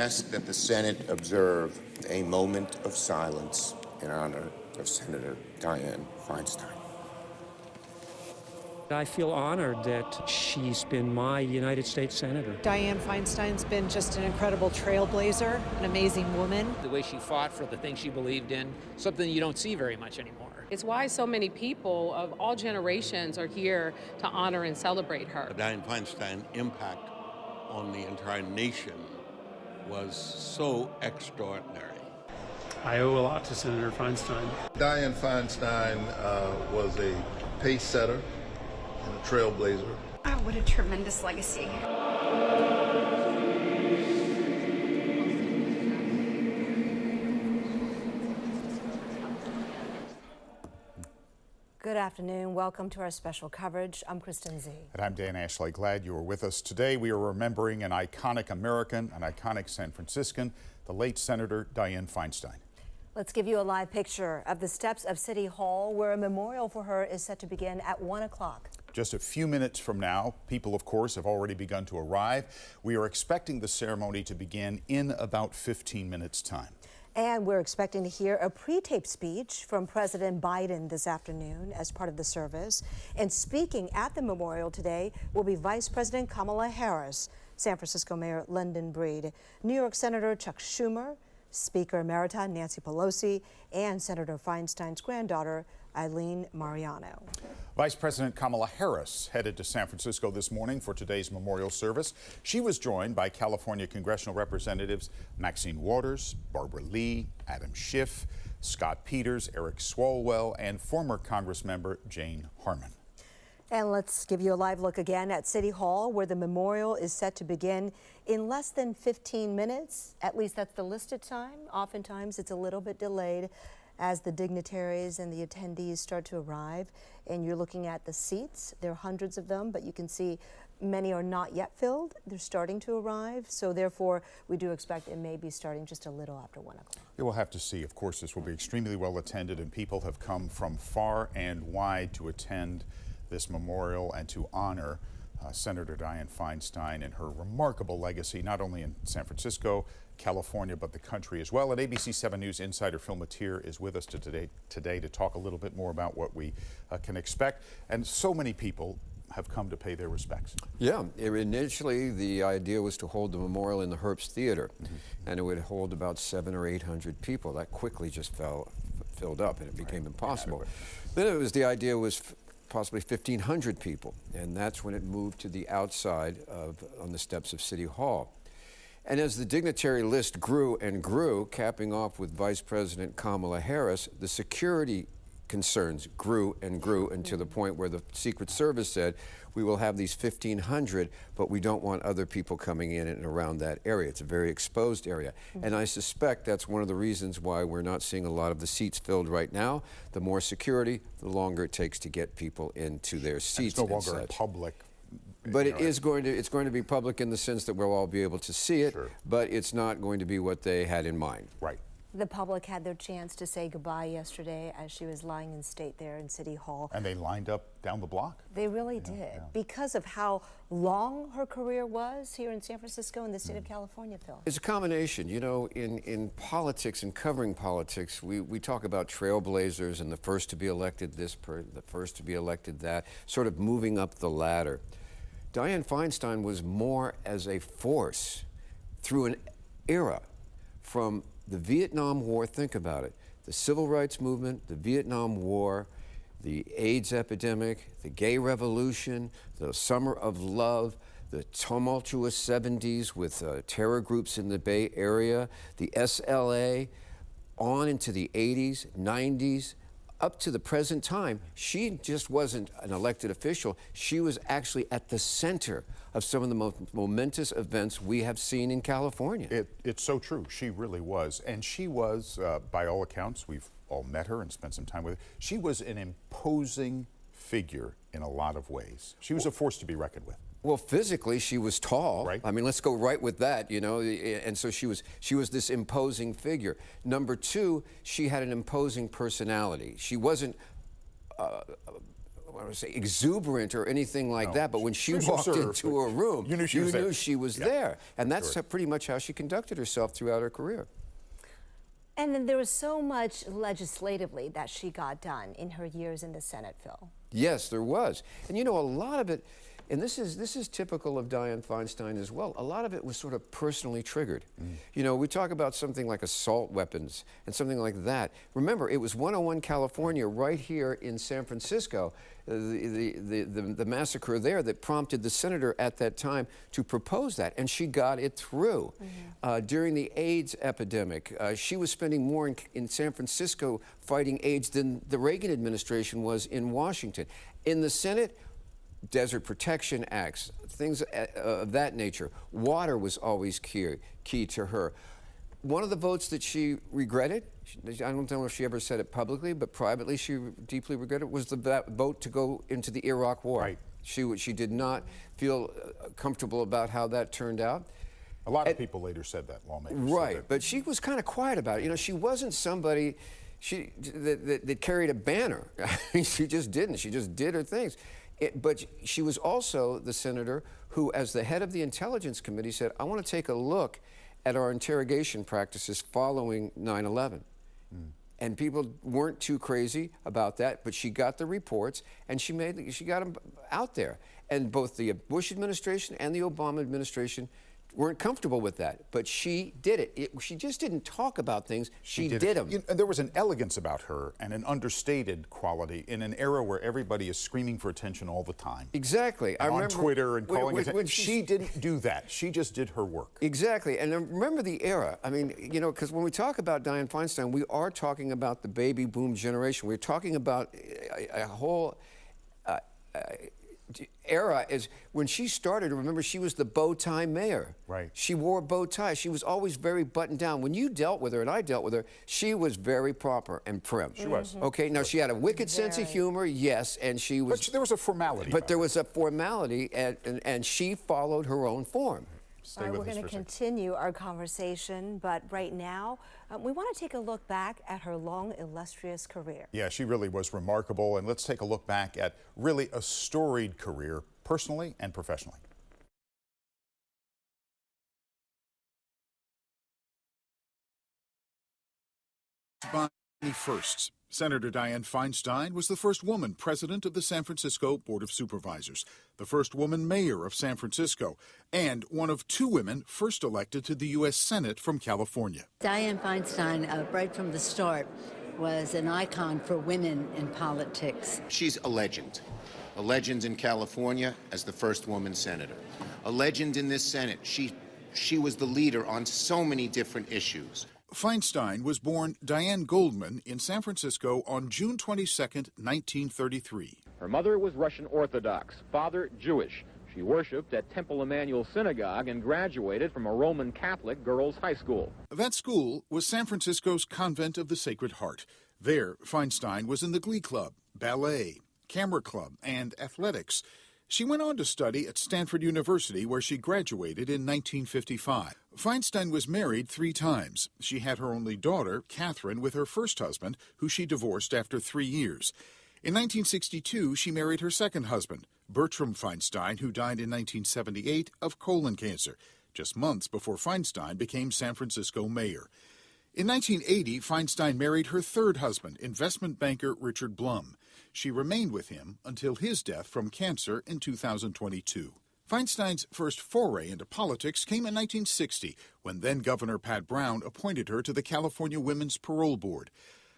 ask that the Senate observe a moment of silence in honor of Senator Dianne Feinstein. I feel honored that she's been my United States Senator. Dianne Feinstein's been just an incredible trailblazer, an amazing woman. The way she fought for the things she believed in, something you don't see very much anymore. It's why so many people of all generations are here to honor and celebrate her. Dianne Feinstein's impact on the entire nation was so extraordinary. I owe a lot to Senator Feinstein. Dianne Feinstein was a pace setter and a trailblazer. Oh, what a tremendous legacy. Good afternoon. Welcome to our special coverage. I'm Kristen Z. And I'm Dan Ashley. Glad you are with us. Today we are remembering an iconic American, an iconic San Franciscan, the late Senator Dianne Feinstein. Let's give you a live picture of the steps of City Hall, where a memorial for her is set to begin at 1 o'clock. Just a few minutes from now, people, of course, have already begun to arrive. We are expecting the ceremony to begin in about 15 minutes' time. And we're expecting to hear a pre-taped speech from President Biden this afternoon as part of the service. And speaking at the memorial today will be Vice President Kamala Harris, San Francisco Mayor London Breed, New York Senator Chuck Schumer, Speaker Emerita Nancy Pelosi, and Senator Feinstein's granddaughter, Eileen Mariano. Vice President Kamala Harris headed to San Francisco this morning for today's memorial service. She was joined by California congressional representatives Maxine Waters, Barbara Lee, Adam Schiff, Scott Peters, Eric Swalwell, and former Congressmember Jane Harman. And let's give you a live look again at City Hall, where the memorial is set to begin in less than 15 minutes. At least that's the listed time. Oftentimes it's a little bit delayed as the dignitaries and the attendees start to arrive. And you're looking at the seats. There are hundreds of them, but you can see many are not yet filled. They're starting to arrive. So therefore, we do expect it may be starting just a little after 1 o'clock. We will have to see. Of course, this will be extremely well attended, and people have come from far and wide to attend this memorial and to honor Senator Dianne Feinstein and her remarkable legacy, not only in San Francisco, California, but the country as well. And ABC 7 News insider Phil Matier is with us today to talk a little bit more about what we can expect. And so many people have come to pay their respects. Yeah, initially the idea was to hold the memorial in the Herbst Theater, and it would hold about 700 or 800 people. That quickly just filled up, and it became impossible. Then it was the idea was possibly 1,500 people, and that's when it moved to the outside on the steps of City Hall. And as the dignitary list grew and grew, capping off with Vice President Kamala Harris, the security concerns grew and grew until the point where the Secret Service said, we will have these 1,500, but we don't want other people coming in and around that area. It's a very exposed area. And I suspect that's one of the reasons why we're not seeing a lot of the seats filled right now. The more security, the longer it takes to get people into their seats. And it's no longer public. But it's going to be public in the sense that we'll all be able to see it, but it's not going to be what they had in mind. Right. The public had their chance to say goodbye yesterday as she was lying in state there in City Hall. And they lined up down the block. They really did, because of how long her career was here in San Francisco and the state of California, Phil. It's a combination. You know, in politics and covering politics, we talk about trailblazers and the first to be elected this, the first to be elected that, sort of moving up the ladder. Dianne Feinstein was more as a force through an era from the Vietnam War. Think about it. The Civil Rights Movement, the Vietnam War, the AIDS epidemic, the gay revolution, the Summer of Love, the tumultuous 70s with terror groups in the Bay Area, the SLA, on into the 80s, 90s, up to the present time. She just wasn't an elected official. She was actually at the center of some of the most momentous events we have seen in California. It's so true. She really was. And she was, by all accounts, we've all met her and spent some time with her, she was an imposing figure in a lot of ways. She was a force to be reckoned with. Well, physically, she was tall. Right. I mean, let's go right with that, you know. And so she was this imposing figure. Number two, she had an imposing personality. She wasn't I want to say exuberant or anything like that, but when she walked into a room, you knew she was there. And that's pretty much how she conducted herself throughout her career. And then there was so much legislatively that she got done in her years in the Senate, Phil. Yes, there was. And you know, a lot of it, and this is typical of Dianne Feinstein as well, a lot of it was sort of personally triggered. You know, we talk about something like assault weapons and something like that. Remember, it was 101 California right here in San Francisco, the massacre there that prompted the senator at that time to propose that, and she got it through. During the AIDS epidemic, she was spending more in San Francisco fighting AIDS than the Reagan administration was in Washington. In the Senate, Desert Protection Acts, things of that nature. Water was always key to her. One of the votes that she regretted, I don't know if she ever said it publicly, but privately she deeply regretted, was the vote to go into the Iraq War. Right. She did not feel comfortable about how that turned out. A lot of people later said that, lawmakers. Right, but she was kind of quiet about it. You know, she wasn't somebody that carried a banner. I mean, she just didn't. She just did her things. But she was also the senator who, as the head of the Intelligence Committee, said, I want to take a look at our interrogation practices following 9/11. And people weren't too crazy about that, but she got the reports and she got them out there. And both the Bush administration and the Obama administration weren't comfortable with that, but she did it. She just didn't talk about things, she did them. You know, there was an elegance about her and an understated quality in an era where everybody is screaming for attention all the time. Exactly. I remember on Twitter and calling attention. She didn't do that. She just did her work. Exactly. And remember the era. I mean, you know, because when we talk about Dianne Feinstein, we are talking about the baby boom generation. We're talking about a whole era. Is when she started, remember, she was the bow tie mayor. Right. She wore a bow tie. She was always very buttoned down. When you dealt with her, and I dealt with her, she was very proper and prim. She was. Okay, now she had a wicked sense of humor, yes, and she was... But there was a formality. But there was a formality, and she followed her own form. All right, we're going to continue our conversation, but right now, we want to take a look back at her long, illustrious career. Yeah, she really was remarkable, and let's take a look back at really a storied career, personally and professionally. By many firsts, Senator Dianne Feinstein was the first woman president of the San Francisco Board of Supervisors, the first woman mayor of San Francisco, and one of two women first elected to the U.S. Senate from California. Dianne Feinstein, right from the start, was an icon for women in politics. She's a legend in California as the first woman senator, a legend in this Senate. She was the leader on so many different issues. Feinstein was born Diane Goldman in San Francisco on June 22, 1933. Her mother was Russian Orthodox, father Jewish. She worshipped at Temple Emmanuel Synagogue and graduated from a Roman Catholic girls' high school. That school was San Francisco's Convent of the Sacred Heart. There, Feinstein was in the Glee Club, ballet, camera club, and athletics. She went on to study at Stanford University, where she graduated in 1955. Feinstein was married 3 times. She had her only daughter, Catherine, with her first husband, who she divorced after 3 years. In 1962, she married her second husband, Bertram Feinstein, who died in 1978 of colon cancer, just months before Feinstein became San Francisco mayor. In 1980, Feinstein married her third husband, investment banker Richard Blum. She remained with him until his death from cancer in 2022. Feinstein's first foray into politics came in 1960, when then-Governor Pat Brown appointed her to the California Women's Parole Board.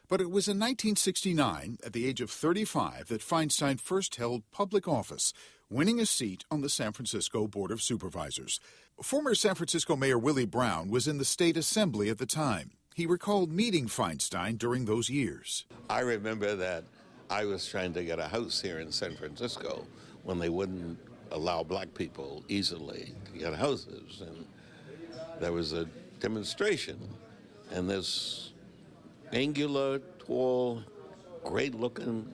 But it was in 1969, at the age of 35, that Feinstein first held public office, winning a seat on the San Francisco Board of Supervisors. Former San Francisco Mayor Willie Brown was in the state assembly at the time. He recalled meeting Feinstein during those years. I remember that I was trying to get a house here in San Francisco when they wouldn't allow black people easily to get houses. And there was a demonstration, and this angular, tall, great-looking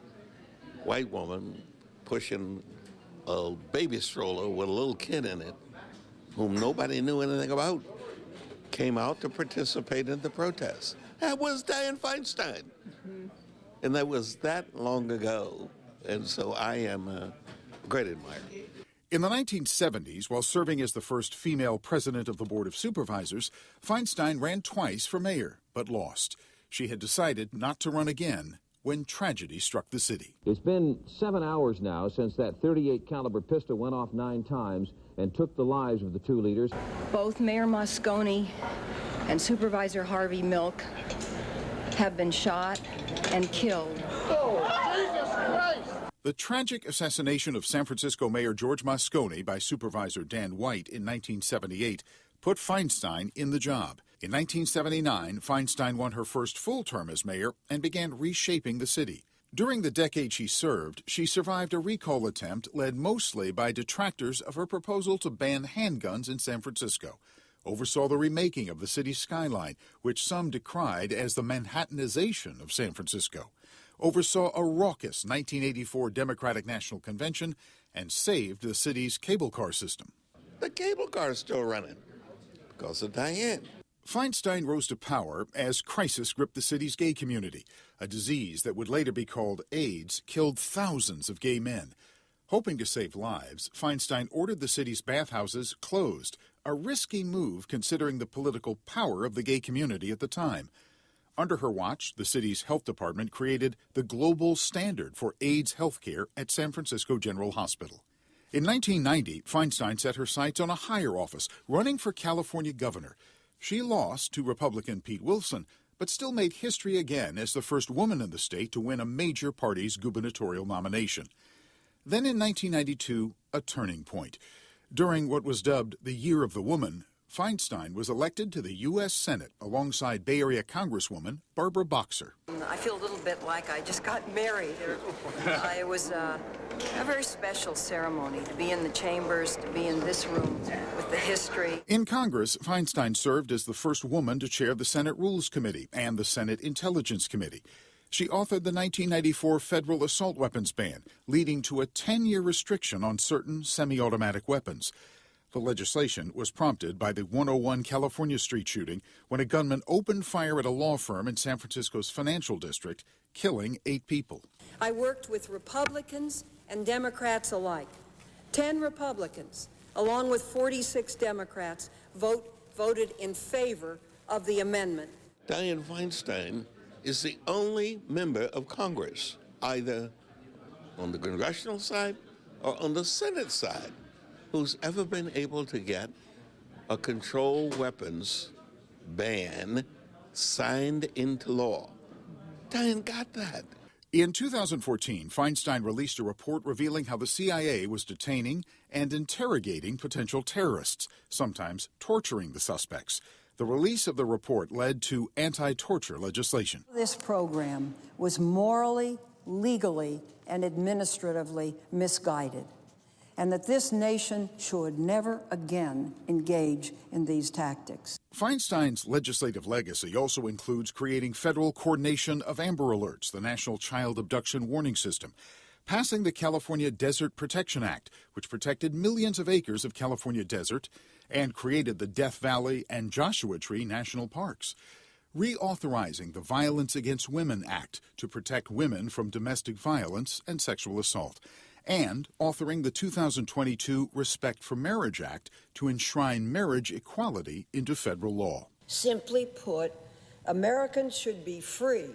white woman pushing a baby stroller with a little kid in it, whom nobody knew anything about, came out to participate in the protest. That was Dianne Feinstein. And that was that long ago, and so I am a great admirer. In the 1970s, while serving as the first female president of the Board of Supervisors, Feinstein ran twice for mayor, but lost. She had decided not to run again when tragedy struck the city. It's been 7 hours now since that .38 caliber pistol went off 9 times and took the lives of the 2 leaders. Both Mayor Moscone and Supervisor Harvey Milk have been shot and killed. The tragic assassination of San Francisco Mayor George Moscone by Supervisor Dan White in 1978 put Feinstein in the job. In 1979, Feinstein won her first full term as mayor and began reshaping the city. During the decade she served, she survived a recall attempt led mostly by detractors of her proposal to ban handguns in San Francisco, oversaw the remaking of the city's skyline, which some decried as the Manhattanization of San Francisco, oversaw a raucous 1984 Democratic National Convention, and saved the city's cable car system. The cable car is still running because of Dianne. Feinstein rose to power as crisis gripped the city's gay community. A disease that would later be called AIDS killed thousands of gay men. Hoping to save lives, Feinstein ordered the city's bathhouses closed, a risky move considering the political power of the gay community at the time. Under her watch, the city's health department created the global standard for AIDS health care at San Francisco General Hospital. In 1990, Feinstein set her sights on a higher office, running for California governor. She lost to Republican Pete Wilson, but still made history again as the first woman in the state to win a major party's gubernatorial nomination. Then in 1992, a turning point. During what was dubbed the Year of the Woman, Feinstein was elected to the U.S. Senate alongside Bay Area Congresswoman Barbara Boxer. I feel a little bit like I just got married. It was a very special ceremony to be in the chambers, to be in this room with the history. In Congress, Feinstein served as the first woman to chair the Senate Rules Committee and the Senate Intelligence Committee. She authored the 1994 federal assault weapons ban, leading to a 10-year restriction on certain semi-automatic weapons. The legislation was prompted by the 101 California Street shooting when a gunman opened fire at a law firm in San Francisco's financial district, killing 8 people. I worked with Republicans and Democrats alike. 10 Republicans, along with 46 Democrats, voted in favor of the amendment. Dianne Feinstein is the only member of Congress, either on the congressional side or on the Senate side, who's ever been able to get a controlled weapons ban signed into law. Dianne got that. In 2014, Feinstein released a report revealing how the CIA was detaining and interrogating potential terrorists, sometimes torturing the suspects. The release of the report led to anti-torture legislation. This program was morally, legally, and administratively misguided, and that this nation should never again engage in these tactics. Feinstein's legislative legacy also includes creating federal coordination of Amber Alerts, the National Child Abduction Warning System, passing the California Desert Protection Act, which protected millions of acres of California desert, and created the Death Valley and Joshua Tree National Parks, reauthorizing the Violence Against Women Act to protect women from domestic violence and sexual assault, and authoring the 2022 Respect for Marriage Act to enshrine marriage equality into federal law. Simply put, Americans should be free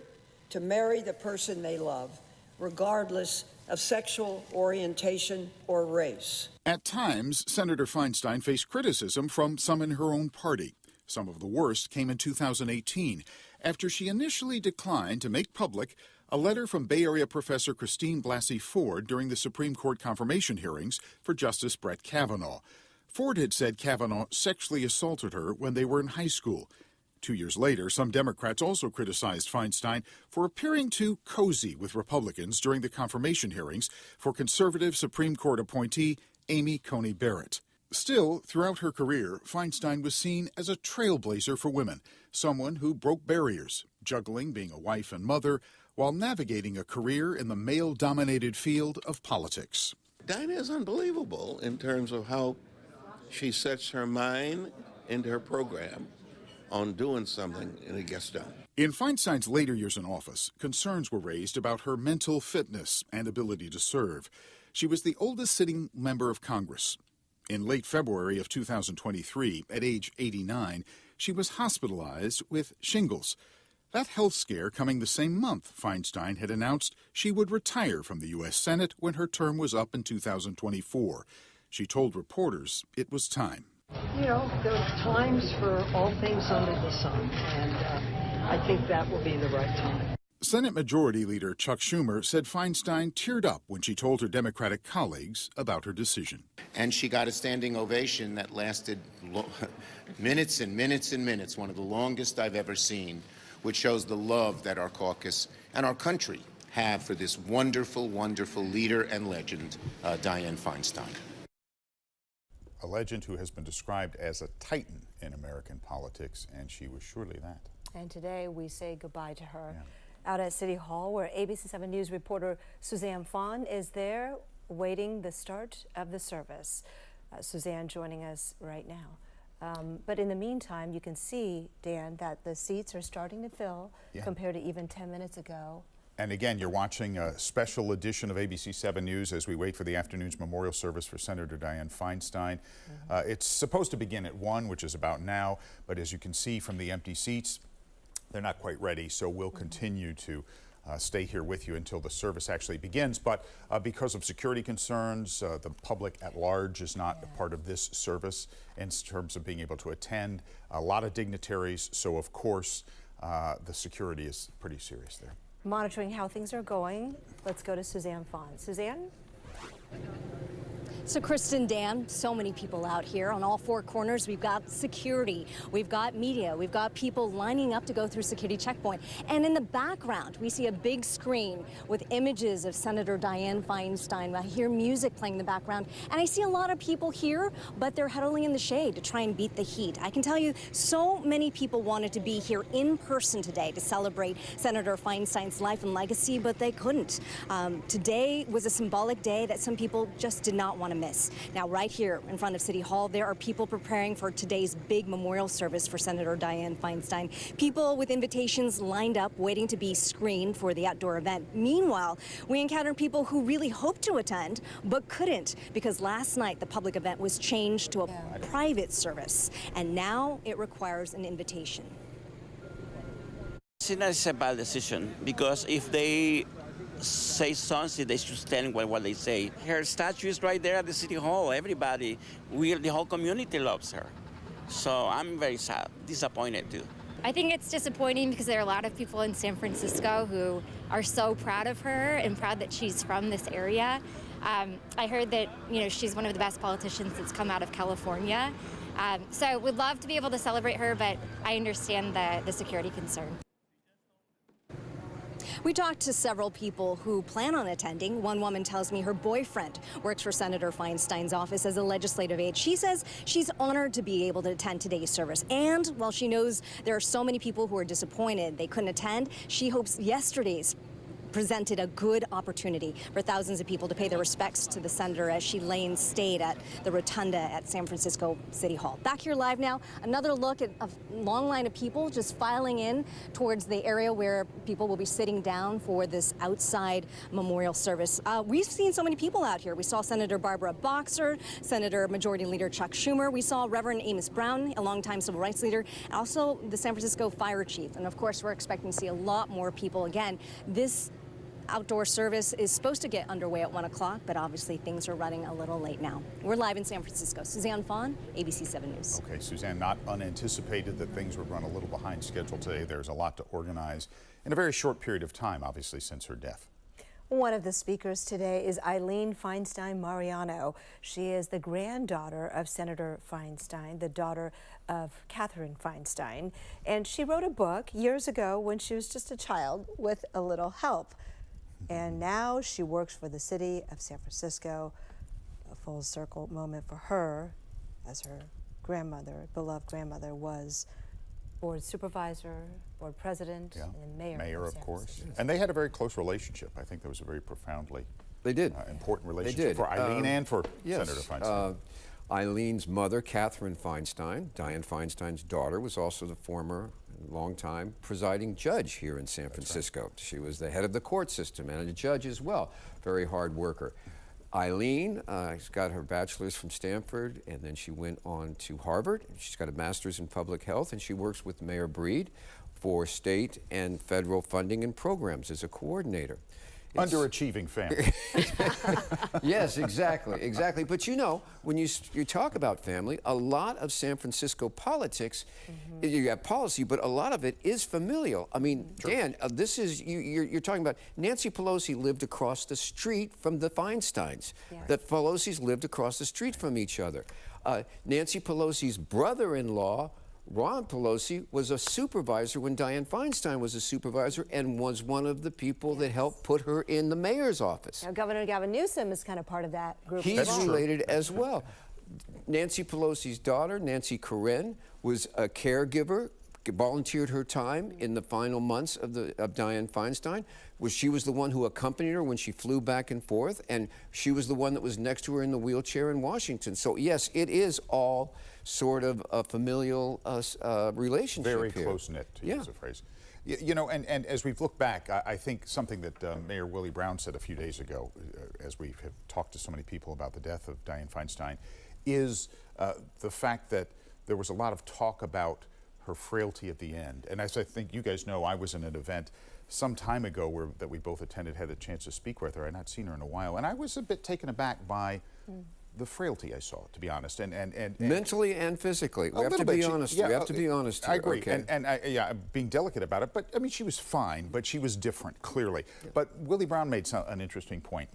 to marry the person they love, regardless of sexual orientation or race. At times, Senator Feinstein faced criticism from some in her own party. Some of the worst came in 2018, after she initially declined to make public a letter from Bay Area professor Christine Blasey Ford during the Supreme Court confirmation hearings for Justice Brett Kavanaugh. Ford had said Kavanaugh sexually assaulted her when they were in high school. 2 years later, some Democrats also criticized Feinstein for appearing too cozy with Republicans during the confirmation hearings for conservative Supreme Court appointee Amy Coney Barrett. Still, throughout her career, Feinstein was seen as a trailblazer for women, someone who broke barriers, juggling being a wife and mother while navigating a career in the male-dominated field of politics. Dianne is unbelievable in terms of how she sets her mind into her program on doing something, and it gets done. In Feinstein's later years in office, concerns were raised about her mental fitness and ability to serve. She was the oldest sitting member of Congress. In late February of 2023, at age 89, she was hospitalized with shingles. That health scare coming the same month Feinstein had announced she would retire from the U.S. Senate when her term was up in 2024. She told reporters it was time. You know, there are times for all things under the sun, and I think that will be the right time. Senate Majority Leader Chuck Schumer said Feinstein teared up when she told her Democratic colleagues about her decision. And she got a standing ovation that lasted minutes and minutes and minutes, one of the longest I've ever seen, which shows the love that our caucus and our country have for this wonderful, wonderful leader and legend, Dianne Feinstein. A legend who has been described as a titan in American politics, and she was surely that. And today we say goodbye to her. Yeah. Out at City Hall, where ABC 7 News reporter Suzanne Fawn is there waiting the start of the service. Suzanne joining us right now. But in the meantime, you can see, Dan, that the seats are starting to fill compared to even 10 minutes ago. And again, you're watching a special edition of ABC 7 News as we wait for the afternoon's memorial service for Senator Dianne Feinstein. It's supposed to begin at 1, which is about now, but as you can see from the empty seats, they're not quite ready, so we'll continue to stay here with you until the service actually begins. But because of security concerns, the public at large is not a part of this service in terms of being able to attend. A lot of dignitaries, so of course the security is pretty serious there. Monitoring how things are going, let's go to Suzanne Fawn. Suzanne? So Kristen, Dan, so many people out here on all four corners. We've got security, we've got media, we've got people lining up to go through security checkpoint. And in the background, we see a big screen with images of Senator Dianne Feinstein. I hear music playing in the background, and I see a lot of people here, but they're huddling in the shade to try and beat the heat. I can tell you, so many people wanted to be here in person today to celebrate Senator Feinstein's life and legacy, but they couldn't. Today was a symbolic day that some people just did not want to miss. Now, right here in front of City Hall, there are people preparing for today's big memorial service for Senator Dianne Feinstein. People with invitations lined up, waiting to be screened for the outdoor event. Meanwhile, we encountered people who really hoped to attend, but couldn't, because last night the public event was changed to a private service, and now it requires an invitation. I think that's a bad decision, because if they say something, they should stand by what they say. Her statue is right there at the City Hall. Everybody, the whole community loves her. So I'm very sad, disappointed too. I think it's disappointing because there are a lot of people in San Francisco who are so proud of her and proud that she's from this area. I heard that, she's one of the best politicians that's come out of California. So we'd love to be able to celebrate her, but I understand the security concern. We talked to several people who plan on attending. One woman tells me her boyfriend works for Senator Feinstein's office as a legislative aide. She says she's honored to be able to attend today's service. And while she knows there are so many people who are disappointed they couldn't attend, she hopes yesterday's presented a good opportunity for thousands of people to pay their respects to the senator as she lay in state at the rotunda at San Francisco City Hall. Back here live now, another look at a long line of people just filing in towards the area where people will be sitting down for this outside memorial service. We've seen so many people out here. We saw Senator Barbara Boxer, Senator Majority Leader Chuck Schumer. We saw Reverend Amos Brown, a longtime civil rights leader, and also the San Francisco Fire Chief. And of course, we're expecting to see a lot more people. Again, this outdoor service is supposed to get underway at 1 o'clock, but obviously things are running a little late now. We're live in San Francisco. Suzanne Fawn, ABC 7 News. Okay, Suzanne, not unanticipated that things would run a little behind schedule today. There's a lot to organize in a very short period of time, obviously, since her death. One of the speakers today is Eileen Feinstein Mariano. She is the granddaughter of Senator Feinstein, the daughter of Catherine Feinstein. And she wrote a book years ago when she was just a child with a little help. And now she works for the city of San Francisco. A full circle moment for her, as her grandmother, beloved grandmother, was board supervisor, board president, and mayor. Mayor, of course. And they had a very close relationship. I think that was a very profoundly important relationship for Eileen and for Senator Feinstein. Eileen's mother, Catherine Feinstein, Dianne Feinstein's daughter, was also the former longtime presiding judge here in San Francisco. She was the head of the court system and a judge as well. Very hard worker. Eileen got her bachelor's from Stanford, and then she went on to Harvard. She's got a master's in public health, and she works with Mayor Breed for state and federal funding and programs as a coordinator. Underachieving family. Yes, exactly, exactly. But you know, when you talk about family, a lot of San Francisco politics, you have policy, but a lot of it is familial. I mean, Dan, this is, you're talking about Nancy Pelosi lived across the street from the Feinsteins. Yeah. The Pelosi's lived across the street from each other. Nancy Pelosi's brother-in-law, Ron Pelosi, was a supervisor when Dianne Feinstein was a supervisor and was one of the people that helped put her in the mayor's office. Now, Governor Gavin Newsom is kind of part of that group. He's related as well. Nancy Pelosi's daughter, Nancy Corinne, was a caregiver, volunteered her time in the final months of Dianne Feinstein. She was the one who accompanied her when she flew back and forth, and she was the one that was next to her in the wheelchair in Washington. So yes, it is all sort of a familial relationship. Very close-knit, to use a phrase. You know, and as we've looked back, I think something that Mayor Willie Brown said a few days ago, as we have talked to so many people about the death of Dianne Feinstein, is the fact that there was a lot of talk about her frailty at the end. And as I think you guys know, I was in an event some time ago that we both attended, had the chance to speak with her. I'd not seen her in a while, and I was a bit taken aback by the frailty I saw, to be honest, and mentally and physically. We have to be honest. Yeah, we have to be honest here. I agree, okay. and I'm being delicate about it, but I mean, she was fine, but she was different, clearly. Yeah. But Willie Brown made an interesting point.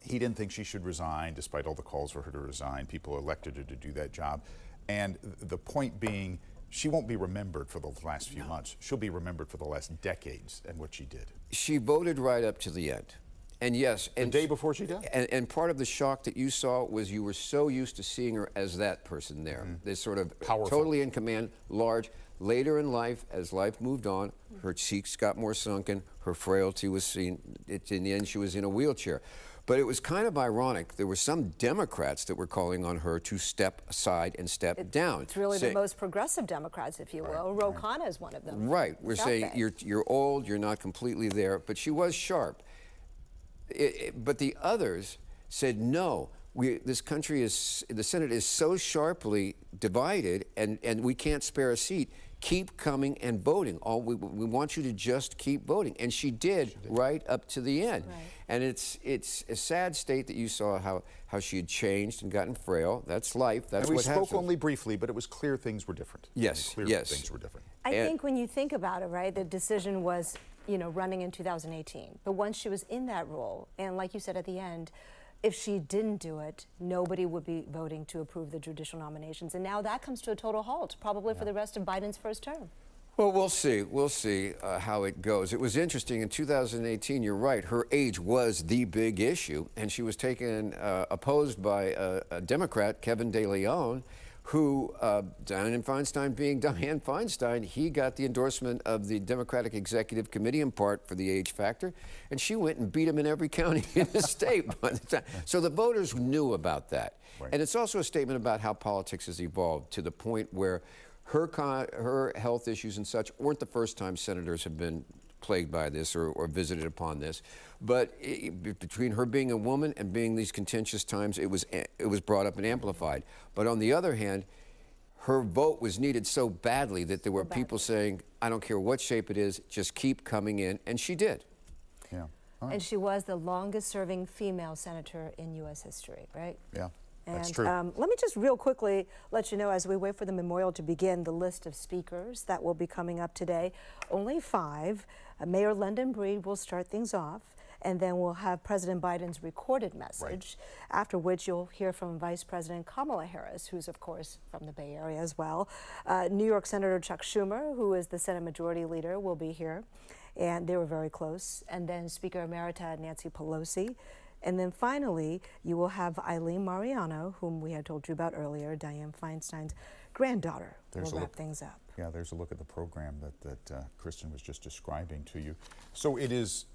He didn't think she should resign, despite all the calls for her to resign. People elected her to do that job, and the point being, she won't be remembered for the last few months. She'll be remembered for the last decades and what she did. She voted right up to the end. And yes, the day before she died. And part of the shock that you saw was you were so used to seeing her as that person there. This sort of powerful, totally in command, large. Later in life, as life moved on, her cheeks got more sunken, her frailty was seen. In the end, she was in a wheelchair. But it was kind of ironic. There were some Democrats that were calling on her to step aside and step down. It's really the most progressive Democrats, if you will. Ro Khanna is one of them. Right. We're saying you're old, you're not completely there, but she was sharp. But the others said, no, this country is, the Senate is so sharply divided and we can't spare a seat. Keep coming and voting. We want you to just keep voting. And she did right up to the end. Right. And it's a sad state that you saw how she had changed and gotten frail. That's life. That's what happens. We spoke only briefly, but it was clear things were different. Yes, yes. Things were different. I think when you think about it, right, the decision was, you know, running in 2018. But once she was in that role, and like you said at the end, if she didn't do it, nobody would be voting to approve the judicial nominations. And now that comes to a total halt, probably for the rest of Biden's first term. Well, we'll see. We'll see how it goes. It was interesting in 2018, you're right, her age was the big issue, and she was taken, opposed by a Democrat, Kevin De Leon, who, Dianne Feinstein being Dianne Feinstein, he got the endorsement of the Democratic Executive Committee in part for the age factor, and she went and beat him in every county in the state by the time. So the voters knew about that. Right. And it's also a statement about how politics has evolved to the point where her health issues and such weren't the first time senators have been plagued by this or visited upon this. But between her being a woman and being these contentious times, it was brought up and amplified. But on the other hand, her vote was needed so badly that there were people saying, I don't care what shape it is, just keep coming in, and she did. Yeah. Right. And she was the longest serving female senator in U.S. history, right? Yeah. And that's true. Let me just real quickly let you know, as we wait for the memorial to begin, the list of speakers that will be coming up today. Only 5. Mayor London Breed will start things off, and then we'll have President Biden's recorded message, after which you'll hear from Vice President Kamala Harris, who's, of course, from the Bay Area as well. New York Senator Chuck Schumer, who is the Senate Majority Leader, will be here, and they were very close. And then Speaker Emerita Nancy Pelosi. And then finally, you will have Eileen Mariano, whom we had told you about earlier, Dianne Feinstein's granddaughter. We'll wrap things up. Yeah, there's a look at the program that Kristen was just describing to you. So it is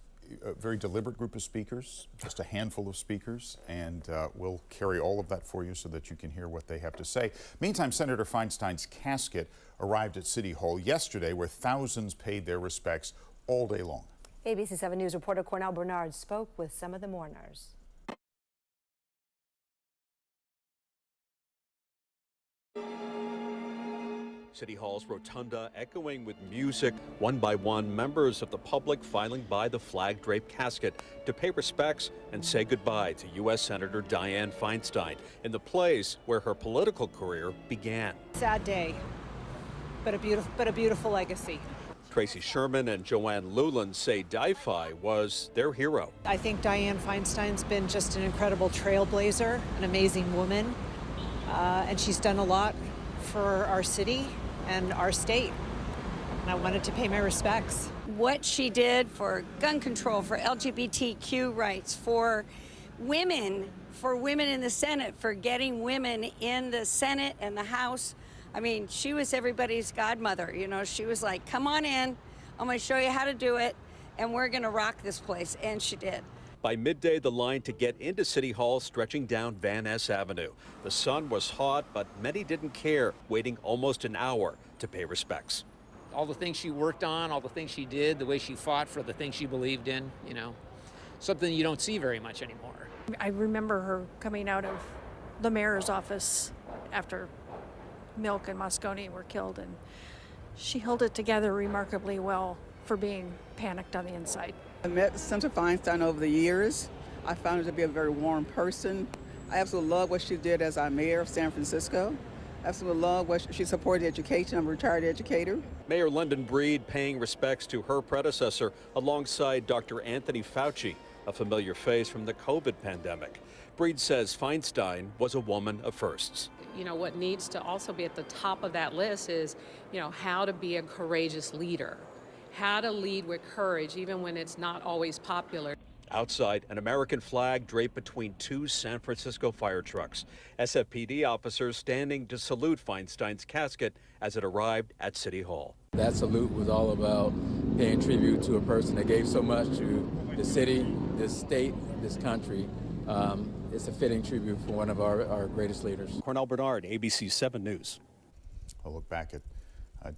a very deliberate group of speakers, just a handful of speakers, and we'll carry all of that for you so that you can hear what they have to say. Meantime, Senator Feinstein's casket arrived at City Hall yesterday, where thousands paid their respects all day long. ABC 7 News reporter Cornell Bernard spoke with some of the mourners. City Hall's rotunda echoing with music. One by one, members of the public filing by the flag-draped casket to pay respects and say goodbye to U.S. Senator Dianne Feinstein in the place where her political career began. Sad day, but a beautiful legacy. Tracy Sherman and Joanne Luland say DiFi was their hero. I think Dianne Feinstein's been just an incredible trailblazer, an amazing woman, and she's done a lot for our city and our state, and I wanted to pay my respects. What she did for gun control, for LGBTQ rights, for women in the Senate, for getting women in the Senate and the House. I mean, she was everybody's godmother, you know. She was like, come on in, I'm gonna show you how to do it, and we're gonna rock this place, and she did. By midday, the line to get into City Hall stretching down Van Ness Avenue. The sun was hot, but many didn't care, waiting almost an hour to pay respects. All the things she worked on, all the things she did, the way she fought for the things she believed in, you know, something you don't see very much anymore. I remember her coming out of the mayor's office after Milk and Moscone were killed, and she held it together remarkably well for being panicked on the inside. I met Senator Feinstein over the years. I found her to be a very warm person. I absolutely love what she did as our mayor of San Francisco. I absolutely love what she supported education. I'm a retired educator. Mayor London Breed paying respects to her predecessor alongside Dr. Anthony Fauci, a familiar face from the COVID pandemic. Breed says Feinstein was a woman of firsts. You know, what needs to also be at the top of that list is, you know, how to be a courageous leader, how to lead with courage, even when it's not always popular. Outside, an American flag draped between two San Francisco fire trucks. SFPD officers standing to salute Feinstein's casket as it arrived at City Hall. That salute was all about paying tribute to a person that gave so much to the city, this state, this country. It's a fitting tribute for one of our greatest leaders. Cornell Bernard, ABC 7 News. I'll look back at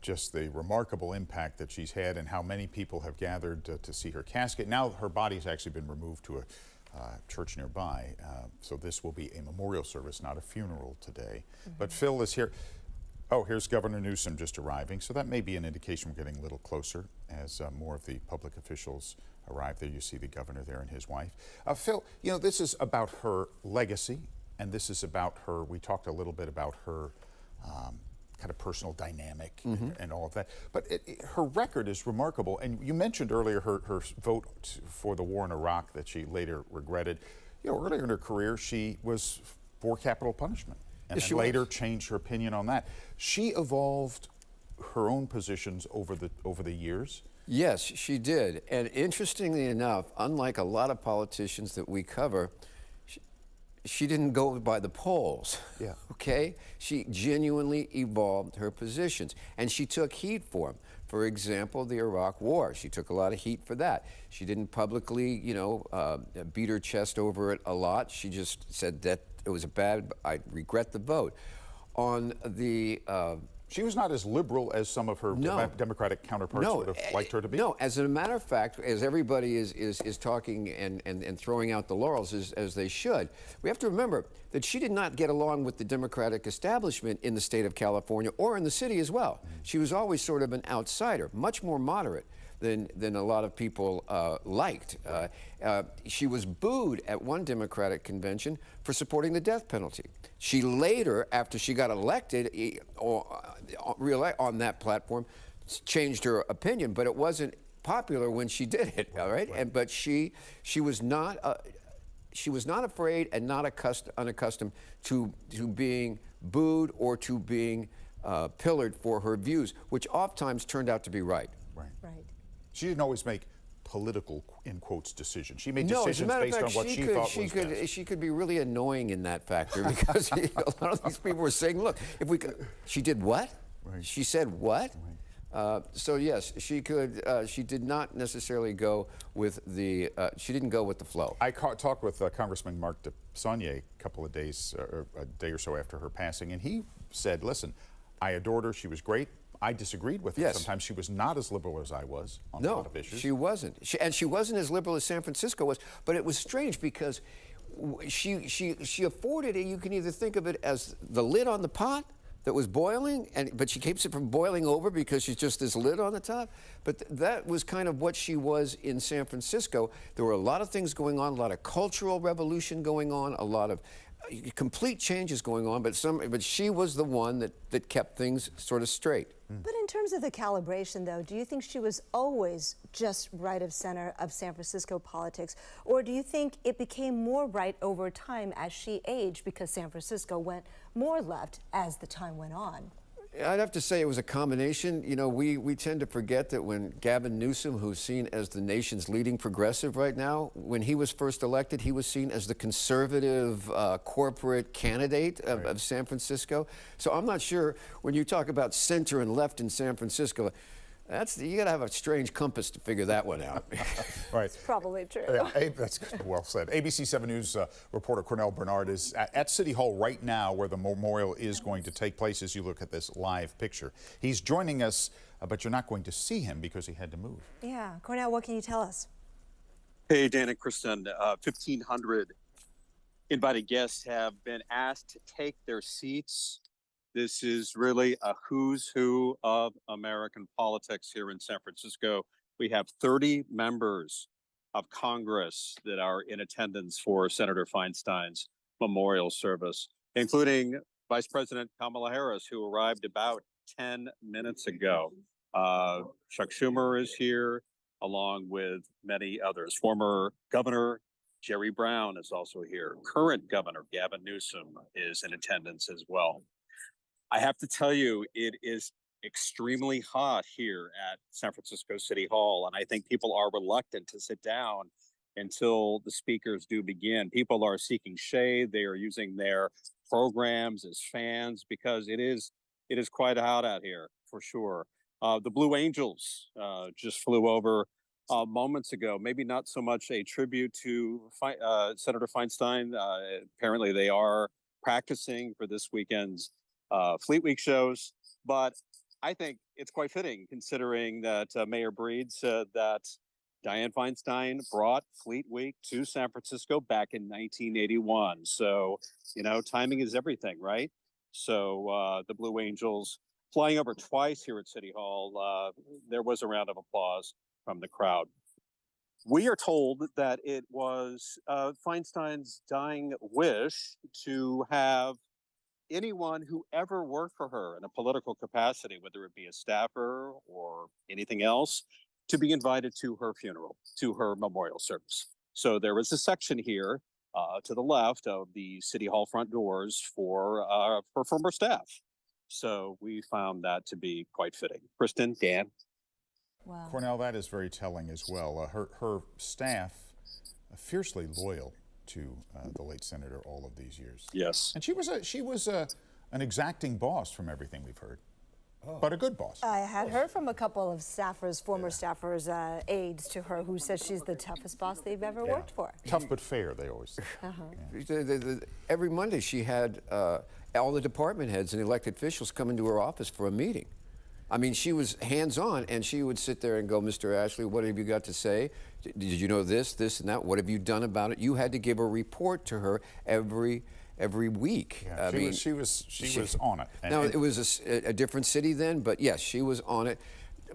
just the remarkable impact that she's had and how many people have gathered to see her casket. Now her body's actually been removed to a church nearby, so this will be a memorial service, not a funeral today. But Phil is here. Oh, here's Governor Newsom just arriving, so that may be an indication we're getting a little closer as more of the public officials arrive. There you see the governor there and his wife. Phil, you know, this is about her legacy, and this is about her, we talked a little bit about her kind of personal dynamic and all of that. But her record is remarkable. And you mentioned earlier her vote for the war in Iraq that she later regretted. You know, earlier in her career, she was for capital punishment and then later changed her opinion on that. She evolved her own positions over the years. Yes, she did. And interestingly enough, unlike a lot of politicians that we cover, she didn't go by the polls, okay? She genuinely evolved her positions, and she took heat for them. For example, the Iraq War, she took a lot of heat for that. She didn't publicly, you know, beat her chest over it a lot. She just said that it was I regret the vote. On the... she was not as liberal as some of her Democratic counterparts would have liked her to be? No, as a matter of fact, as everybody is talking and throwing out the laurels as they should, we have to remember that she did not get along with the Democratic establishment in the state of California or in the city as well. She was always sort of an outsider, much more moderate than a lot of people liked. She was booed at one Democratic convention for supporting the death penalty. She later, after she got elected on that platform, changed her opinion, but it wasn't popular when she did it. All right, but she was not afraid and not unaccustomed to being booed or to being pillared for her views, which oftentimes turned out to be right. Right. She didn't always make political, in quotes, decisions. She made decisions based on what she thought was best. She could be really annoying in that factor because a lot of these people were saying, look, if we could, she did what? Right. She said what? So yes, she could. She did not necessarily go with the. She didn't go with the flow. I talked with Congressman Mark DeSaulnier a couple of days, or a day or so after her passing, and he said, "Listen, I adored her. She was great. I disagreed with her. Yes. Sometimes she was not as liberal as I was on a lot of issues." She wasn't. And she wasn't as liberal as San Francisco was. But it was strange because she afforded it. You can either think of it as the lid on the pot that was boiling, but she keeps it from boiling over because she's just this lid on the top. But that was kind of what she was in San Francisco. There were a lot of things going on, a lot of cultural revolution going on, a lot of complete changes going on, but she was the one that kept things sort of straight. But in terms of the calibration, though, do you think she was always just right of center of San Francisco politics, or do you think it became more right over time as she aged because San Francisco went more left as the time went on? I'd have to say it was a combination. You know, we tend to forget that when Gavin Newsom, who's seen as the nation's leading progressive right now, when he was first elected, he was seen as the conservative corporate candidate of San Francisco. So I'm not sure when you talk about center and left in San Francisco, you got to have a strange compass to figure that one out. Right. It's probably true. Yeah, that's well said. ABC 7 News reporter Cornell Bernard is at City Hall right now where the memorial is going to take place as you look at this live picture. He's joining us, but you're not going to see him because he had to move. Yeah. Cornell, what can you tell us? Hey, Dan and Kristen, 1,500 invited guests have been asked to take their seats. This is really a who's who of American politics here in San Francisco. We have 30 members of Congress that are in attendance for Senator Feinstein's memorial service, including Vice President Kamala Harris, who arrived about 10 minutes ago. Chuck Schumer is here, along with many others. Former Governor Jerry Brown is also here. Current Governor Gavin Newsom is in attendance as well. I have to tell you, it is extremely hot here at San Francisco City Hall, and I think people are reluctant to sit down until the speakers do begin. People are seeking shade. They are using their programs as fans because it is quite hot out here for sure. The Blue Angels just flew over moments ago. Maybe not so much a tribute to Senator Feinstein. Apparently, they are practicing for this weekend's Fleet Week shows, but I think it's quite fitting considering that Mayor Breed said that Dianne Feinstein brought Fleet Week to San Francisco back in 1981. So, you know, timing is everything, right? So the Blue Angels flying over twice here at City Hall, there was a round of applause from the crowd. We are told that it was Feinstein's dying wish to have anyone who ever worked for her in a political capacity, whether it be a staffer or anything else, to be invited to her funeral, to her memorial service. So there was a section here to the left of the City Hall front doors for former staff. So we found that to be quite fitting. Kristen, Dan. Wow. Cornell, that is very telling as well. Her staff, fiercely loyal to the late senator all of these years. Yes. And she was an exacting boss from everything we've heard, but a good boss. I had heard from a couple of staffers, former staffers, aides to her, who says she's the toughest boss they've ever worked for. Tough but fair, they always say. Every Monday she had all the department heads and elected officials come into her office for a meeting. I mean, she was hands-on, and she would sit there and go, Mr. Ashley, what have you got to say? Did you know this, this, and that? What have you done about it? You had to give a report to her every week. Yeah, she was on it. Now, it was a different city then, but yes, she was on it,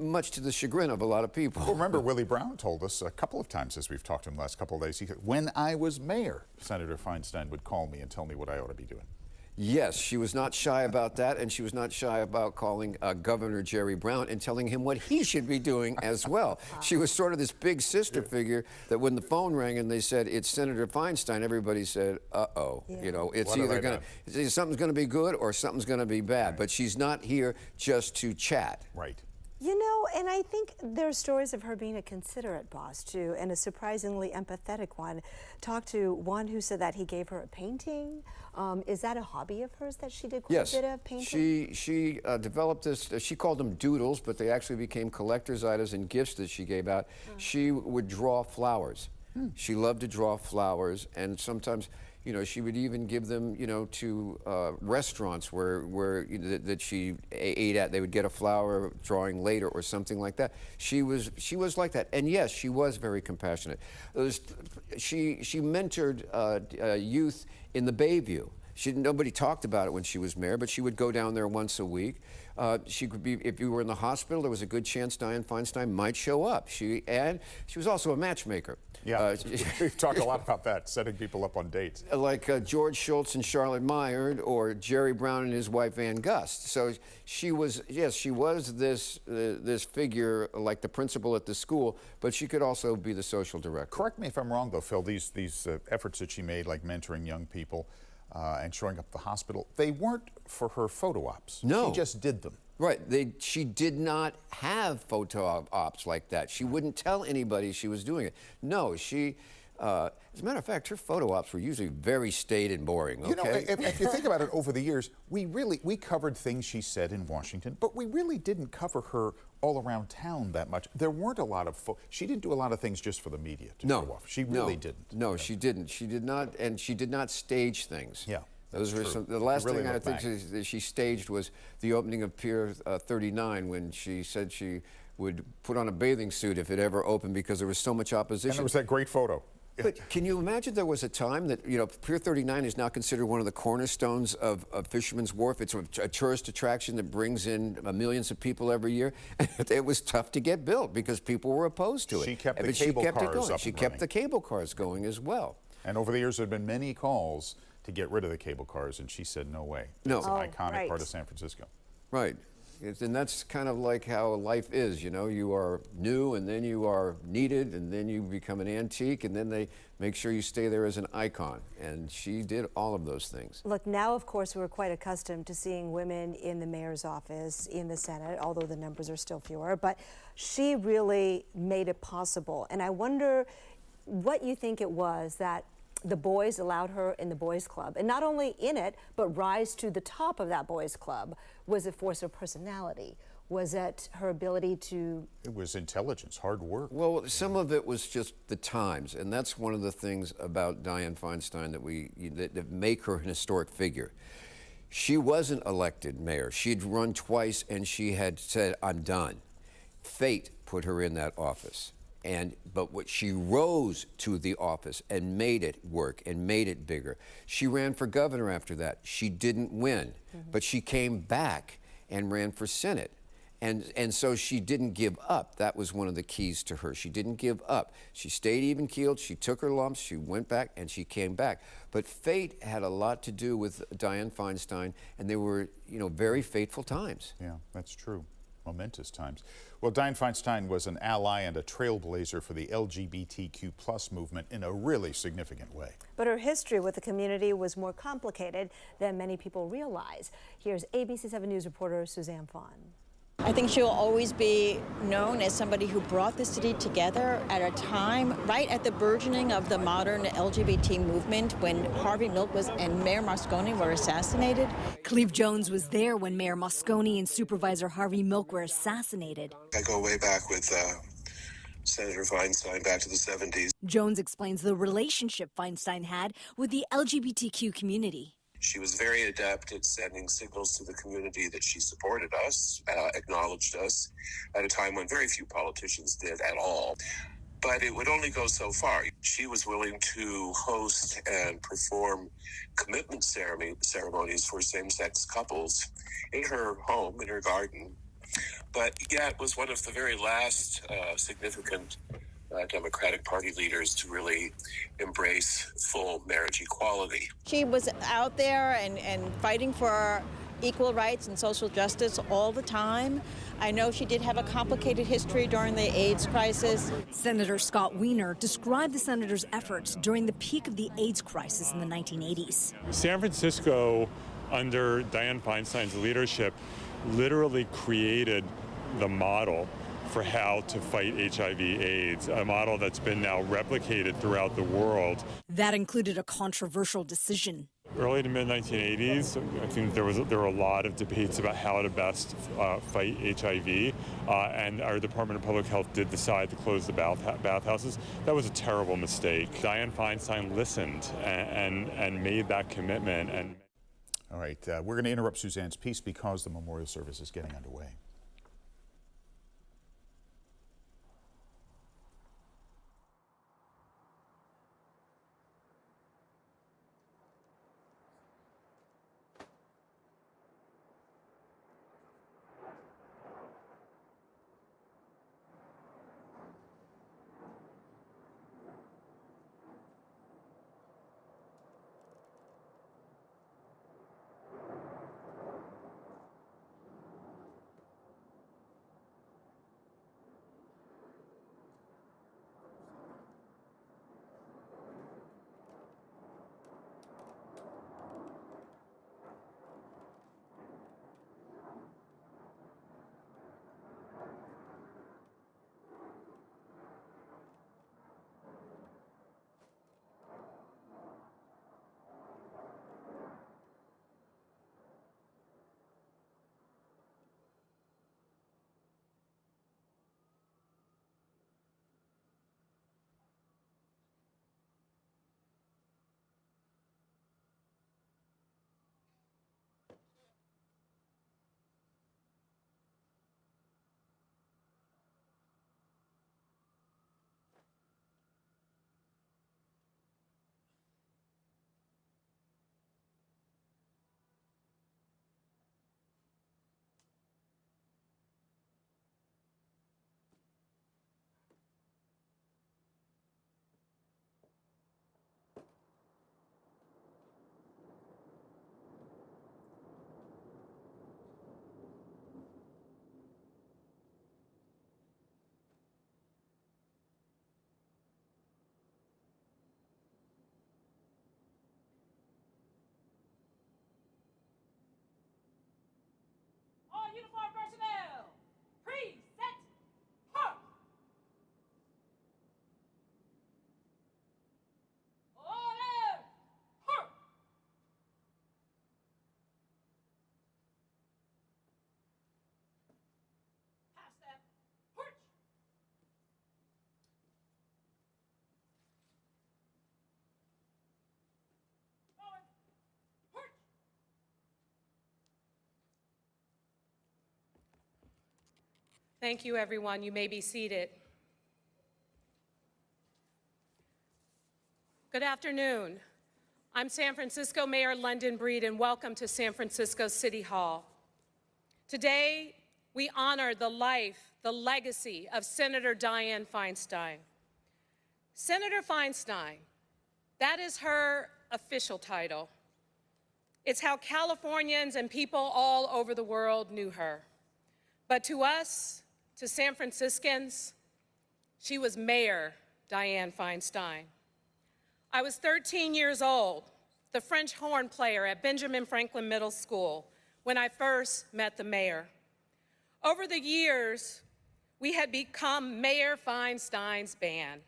much to the chagrin of a lot of people. Well, remember, Willie Brown told us a couple of times as we've talked to him the last couple of days, he said, when I was mayor, Senator Feinstein would call me and tell me what I ought to be doing. Yes, she was not shy about that, and she was not shy about calling Governor Jerry Brown and telling him what he should be doing as well. She was sort of this big sister figure that when the phone rang and they said, it's Senator Feinstein, everybody said, uh-oh. Yeah. You know, it's either going to, something's going to be good or something's going to be bad, but she's not here just to chat. Right. You know, and I think there are stories of her being a considerate boss, too, and a surprisingly empathetic one. Talked to one who said that he gave her a painting. Is that a hobby of hers that she did quite a bit of painting? She developed this, she called them doodles, but they actually became collector's items and gifts that she gave out. She would draw flowers. She loved to draw flowers, and sometimes, you know, she would even give them, you know, to restaurants where that she ate at. They would get a flower drawing later or something like that. She was like that, and yes, she was very compassionate. She mentored youth in the Bayview. Nobody talked about it when she was mayor, but she would go down there once a week. She could be, if you were in the hospital, there was a good chance Dianne Feinstein might show up. She was also a matchmaker. Yeah, we've talked a lot about that, setting people up on dates. Like George Schultz and Charlotte Meyer, or Jerry Brown and his wife Van Gust. So she was, yes, she was this figure like the principal at the school, but she could also be the social director. Correct me if I'm wrong, though, Phil. These efforts that she made, like mentoring young people and showing up at the hospital, they weren't for her photo ops. No. She just did them. Right. She did not have photo ops like that. She wouldn't tell anybody she was doing it. No, as a matter of fact, her photo ops were usually very staid and boring. Okay? You know, if you think about it, over the years, we covered things she said in Washington, but we really didn't cover her all around town that much. There weren't a lot of she didn't do a lot of things just for the media to show off. She really didn't. No, she didn't. She did not, and she did not stage things. Yeah. Those were the last thing I think that she staged was the opening of Pier 39, when she said she would put on a bathing suit if it ever opened because there was so much opposition. And there was that great photo. But can you imagine there was a time that, you know, Pier 39 is now considered one of the cornerstones of Fisherman's Wharf. It's a tourist attraction that brings in millions of people every year. It was tough to get built because people were opposed to it. She kept the cable cars up. She kept the cable cars going as well. And over the years, there have been many calls to get rid of the cable cars, and she said no way. No. It's an iconic part of San Francisco. Right. And that's kind of like how life is, you know. You are new, and then you are needed, and then you become an antique, and then they make sure you stay there as an icon. And she did all of those things. Look, now, of course, we're quite accustomed to seeing women in the mayor's office, in the Senate, although the numbers are still fewer. But she really made it possible. And I wonder what you think it was that the boys allowed her in the boys club, and not only in it, but rise to the top of that boys club. Was it force of personality? Was it her ability to... It was intelligence, hard work. Well, some of it was just the times, and that's one of the things about Dianne Feinstein that make her an historic figure. She wasn't elected mayor. She'd run twice, and she had said, "I'm done." Fate put her in that office. But what she rose to the office and made it work and made it bigger. She ran for governor after that. She didn't win, but she came back and ran for Senate. And so she didn't give up. That was one of the keys to her. She didn't give up. She stayed even-keeled. She took her lumps. She went back, and she came back. But fate had a lot to do with Dianne Feinstein, and they were, you know, very fateful times. Yeah, that's true. Momentous times. Well, Dianne Feinstein was an ally and a trailblazer for the LGBTQ+ movement in a really significant way. But her history with the community was more complicated than many people realize. Here's ABC 7 News reporter Suzanne Fawn. I think she'll always be known as somebody who brought the city together at a time right at the burgeoning of the modern LGBT movement when Harvey Milk and Mayor Moscone were assassinated. Cleve Jones was there when Mayor Moscone and Supervisor Harvey Milk were assassinated. I go way back with Senator Feinstein back to the 70s. Jones explains the relationship Feinstein had with the LGBTQ community. She was very adept at sending signals to the community that she supported us, acknowledged us, at a time when very few politicians did at all. But it would only go so far. She was willing to host and perform commitment ceremonies for same-sex couples in her home, in her garden. But yet was one of the very last significant Democratic Party leaders to really embrace full marriage equality. She was out there and fighting for equal rights and social justice all the time. I know she did have a complicated history during the AIDS crisis. Senator Scott Wiener described the senator's efforts during the peak of the AIDS crisis in the 1980s. San Francisco, under Dianne Feinstein's leadership, literally created the model for how to fight HIV/AIDS, a model that's been now replicated throughout the world. That included a controversial decision. Early to mid-1980s, I think there were a lot of debates about how to best fight HIV, and our Department of Public Health did decide to close the bathhouses. That was a terrible mistake. Dianne Feinstein listened and made that commitment. And all right, we're going to interrupt Suzanne's piece because the memorial service is getting underway. Thank you, everyone. You may be seated. Good afternoon. I'm San Francisco Mayor London Breed, and welcome to San Francisco City Hall. Today, we honor the life, the legacy of Senator Dianne Feinstein. Senator Feinstein, that is her official title. It's how Californians and people all over the world knew her. But to us, to San Franciscans, she was Mayor Dianne Feinstein. I was 13 years old, the French horn player at Benjamin Franklin Middle School, when I first met the mayor. Over the years, we had become Mayor Feinstein's band.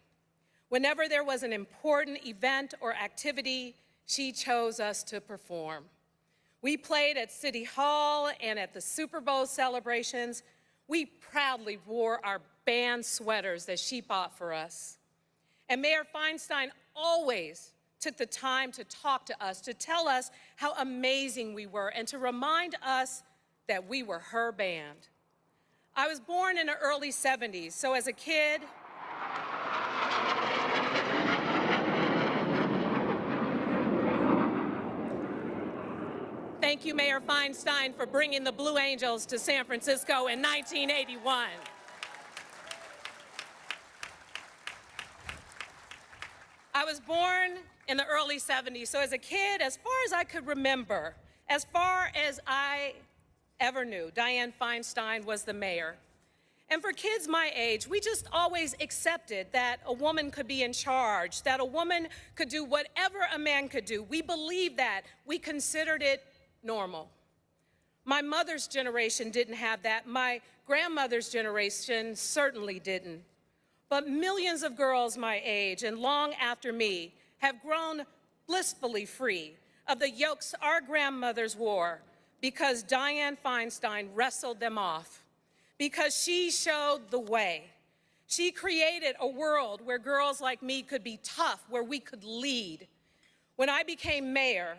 Whenever there was an important event or activity, she chose us to perform. We played at City Hall and at the Super Bowl celebrations. We proudly wore our band sweaters that she bought for us. And Mayor Feinstein always took the time to talk to us, to tell us how amazing we were, and to remind us that we were her band. I was born in the early 70s, so as a kid, thank you, Mayor Feinstein, for bringing the Blue Angels to San Francisco in 1981. I was born in the early 70s, so as a kid, as far as I could remember, as far as I ever knew, Dianne Feinstein was the mayor. And for kids my age, we just always accepted that a woman could be in charge, that a woman could do whatever a man could do. We believed that. We considered it normal. My mother's generation didn't have that. My grandmother's generation certainly didn't. But millions of girls my age and long after me have grown blissfully free of the yokes our grandmothers wore because Dianne Feinstein wrestled them off, because she showed the way. She created a world where girls like me could be tough, where we could lead. When I became mayor,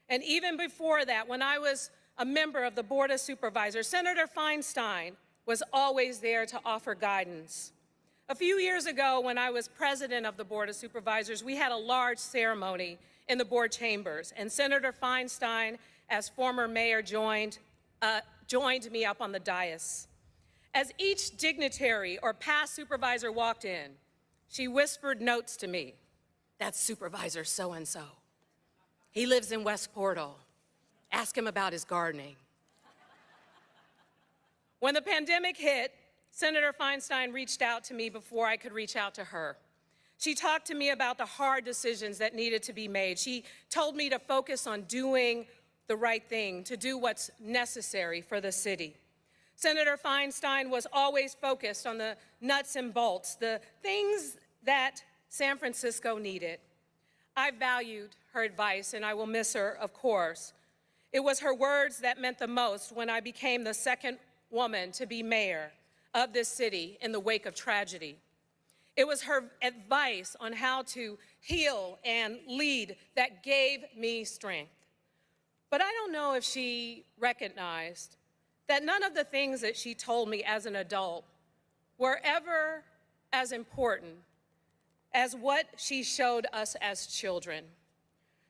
and even before that, when I was a member of the Board of Supervisors, Senator Feinstein was always there to offer guidance. A few years ago, when I was president of the Board of Supervisors, we had a large ceremony in the board chambers, and Senator Feinstein, as former mayor, joined me up on the dais. As each dignitary or past supervisor walked in, she whispered notes to me. That's Supervisor so-and-so. He lives in West Portal. Ask him about his gardening. When the pandemic hit, Senator Feinstein reached out to me before I could reach out to her. She talked to me about the hard decisions that needed to be made. She told me to focus on doing the right thing, to do what's necessary for the city. Senator Feinstein was always focused on the nuts and bolts, the things that San Francisco needed. I valued her advice, and I will miss her, of course. It was her words that meant the most when I became the second woman to be mayor of this city in the wake of tragedy. It was her advice on how to heal and lead that gave me strength. But I don't know if she recognized that none of the things that she told me as an adult were ever as important as what she showed us as children.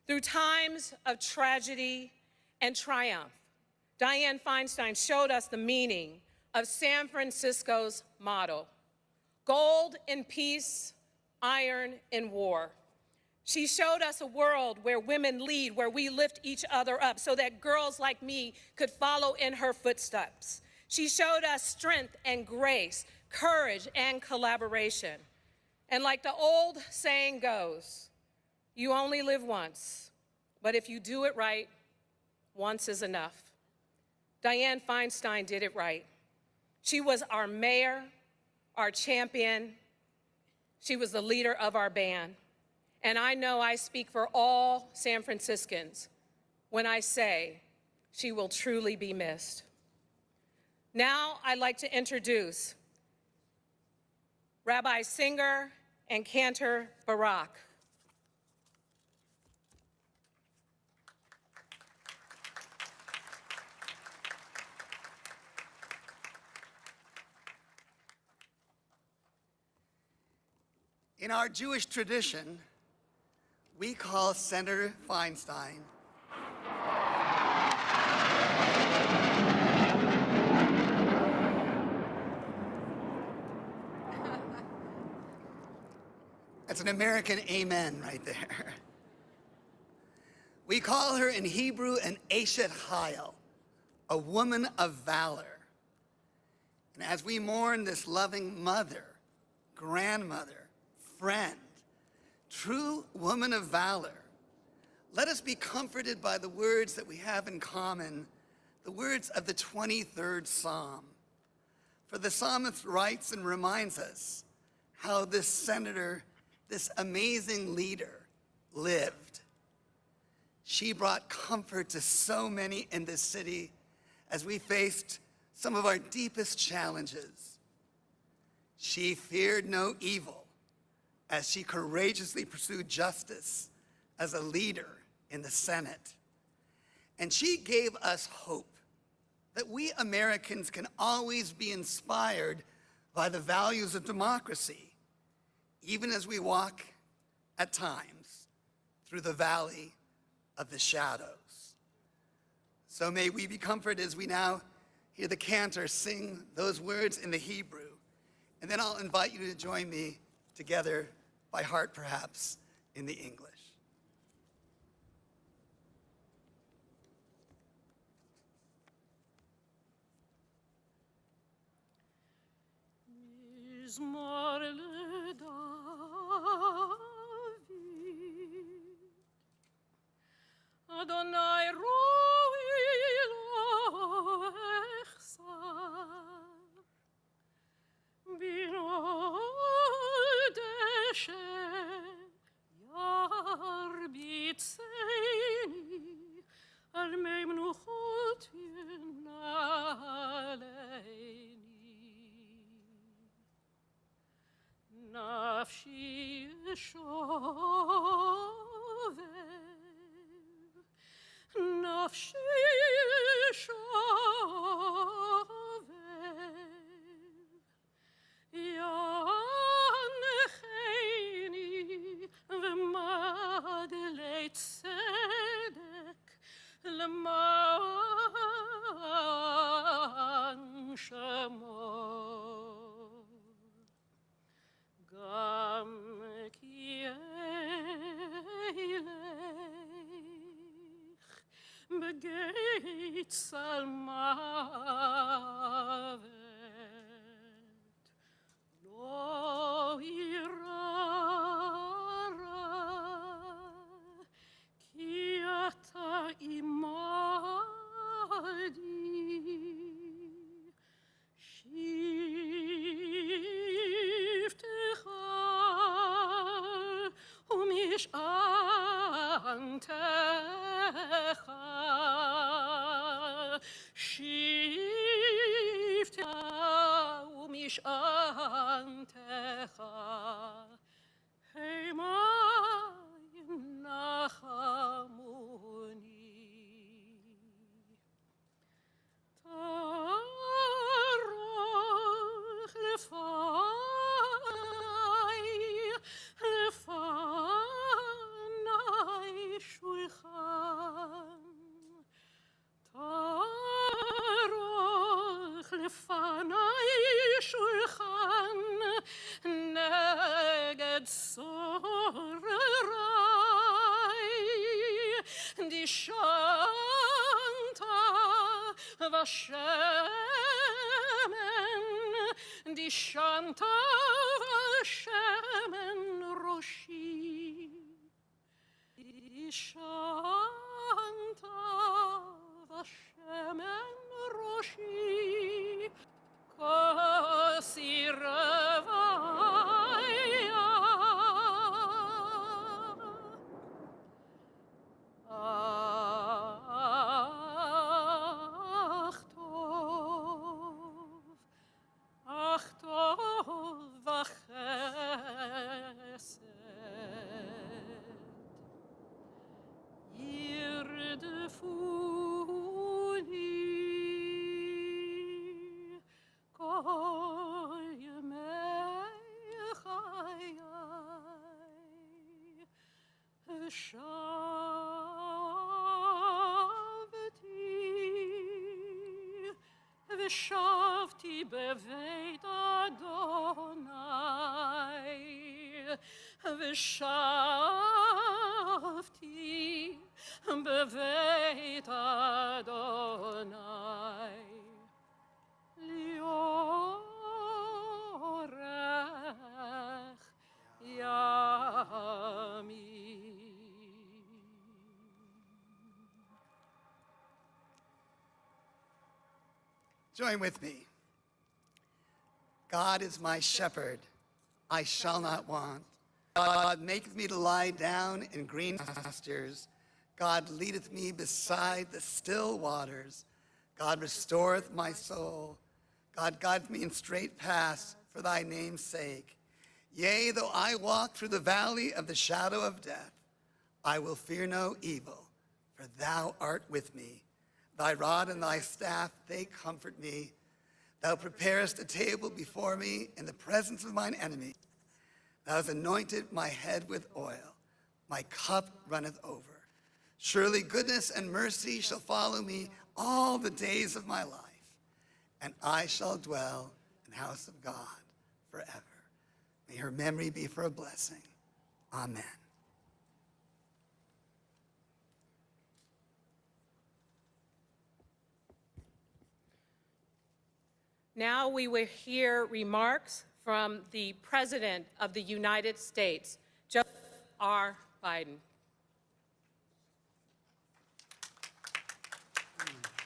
Through times of tragedy and triumph, Dianne Feinstein showed us the meaning of San Francisco's motto: gold in peace, iron in war. She showed us a world where women lead, where we lift each other up so that girls like me could follow in her footsteps. She showed us strength and grace, courage and collaboration. And like the old saying goes, you only live once, but if you do it right, once is enough. Dianne Feinstein did it right. She was our mayor, our champion. She was the leader of our band. And I know I speak for all San Franciscans when I say she will truly be missed. Now I'd like to introduce Rabbi Singer and Cantor Barak. In our Jewish tradition, we call Senator Feinstein That's an American amen right there. We call her in Hebrew an Eshet Chayil, a woman of valor. And as we mourn this loving mother, grandmother, friend, true woman of valor, let us be comforted by the words that we have in common, the words of the 23rd Psalm. For the psalmist writes and reminds us how this senator, this amazing leader, lived. She brought comfort to so many in this city as we faced some of our deepest challenges. She feared no evil as she courageously pursued justice as a leader in the Senate. And she gave us hope that we Americans can always be inspired by the values of democracy, even as we walk at times through the valley of the shadows. So may we be comforted as we now hear the cantor sing those words in the Hebrew. And then I'll invite you to join me together by heart, perhaps, in the English. Adonai roi lo echsar ושבתי בבית אדוני, ושבתי בבית אדוני, לאורך ימים. Join with me. God is my shepherd, I shall not want. God maketh me to lie down in green pastures. God leadeth me beside the still waters. God restoreth my soul. God guideth me in straight paths for thy name's sake. Yea, though I walk through the valley of the shadow of death, I will fear no evil, for thou art with me. Thy rod and thy staff, they comfort me. Thou preparest a table before me in the presence of mine enemy. Thou hast anointed my head with oil. My cup runneth over. Surely goodness and mercy shall follow me all the days of my life, and I shall dwell in the house of God forever. May her memory be for a blessing. Amen. Now we will hear remarks from the President of the United States, Joe R. Biden.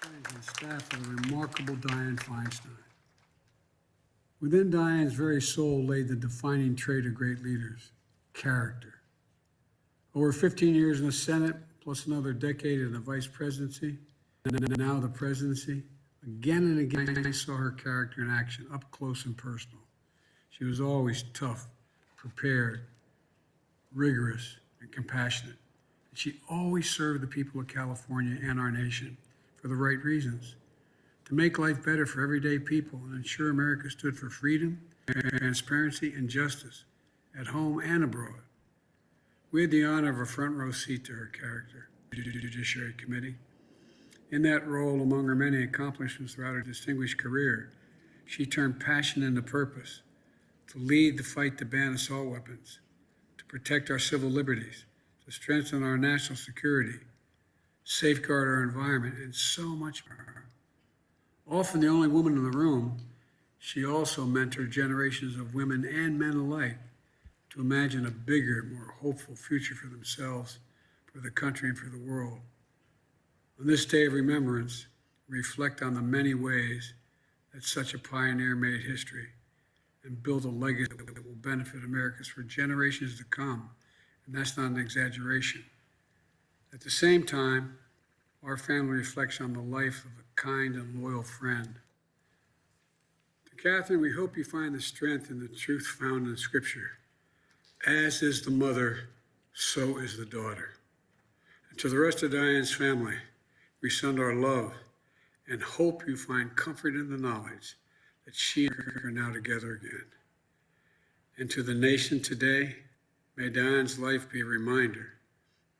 And staff of the remarkable Dianne Feinstein. Within Dianne's very soul lay the defining trait of great leaders, character. Over 15 years in the Senate, plus another decade in the vice presidency, and now the presidency, again and again I saw her character in action, up close and personal. She was always tough, prepared, rigorous, and compassionate. she always served the people of California and our nation for the right reasons, to make life better for everyday people and ensure America stood for freedom, transparency, and justice at home and abroad. We had the honor of a front row seat to her character, the Judiciary Committee. In that role, among her many accomplishments throughout her distinguished career, she turned passion into purpose, to lead the fight to ban assault weapons, to protect our civil liberties, to strengthen our national security, safeguard our environment, and so much more. Often the only woman in the room, she also mentored generations of women and men alike to imagine a bigger, more hopeful future for themselves, for the country, and for the world. On this day of remembrance, reflect on the many ways that such a pioneer made history and built a legacy that will benefit Americans for generations to come. And that's not an exaggeration. At the same time, our family reflects on the life of a kind and loyal friend. To Catherine, we hope you find the strength and the truth found in Scripture. As is the mother, so is the daughter. And to the rest of Dianne's family, we send our love and hope you find comfort in the knowledge that she and her are now together again. And to the nation today, may Dianne's life be a reminder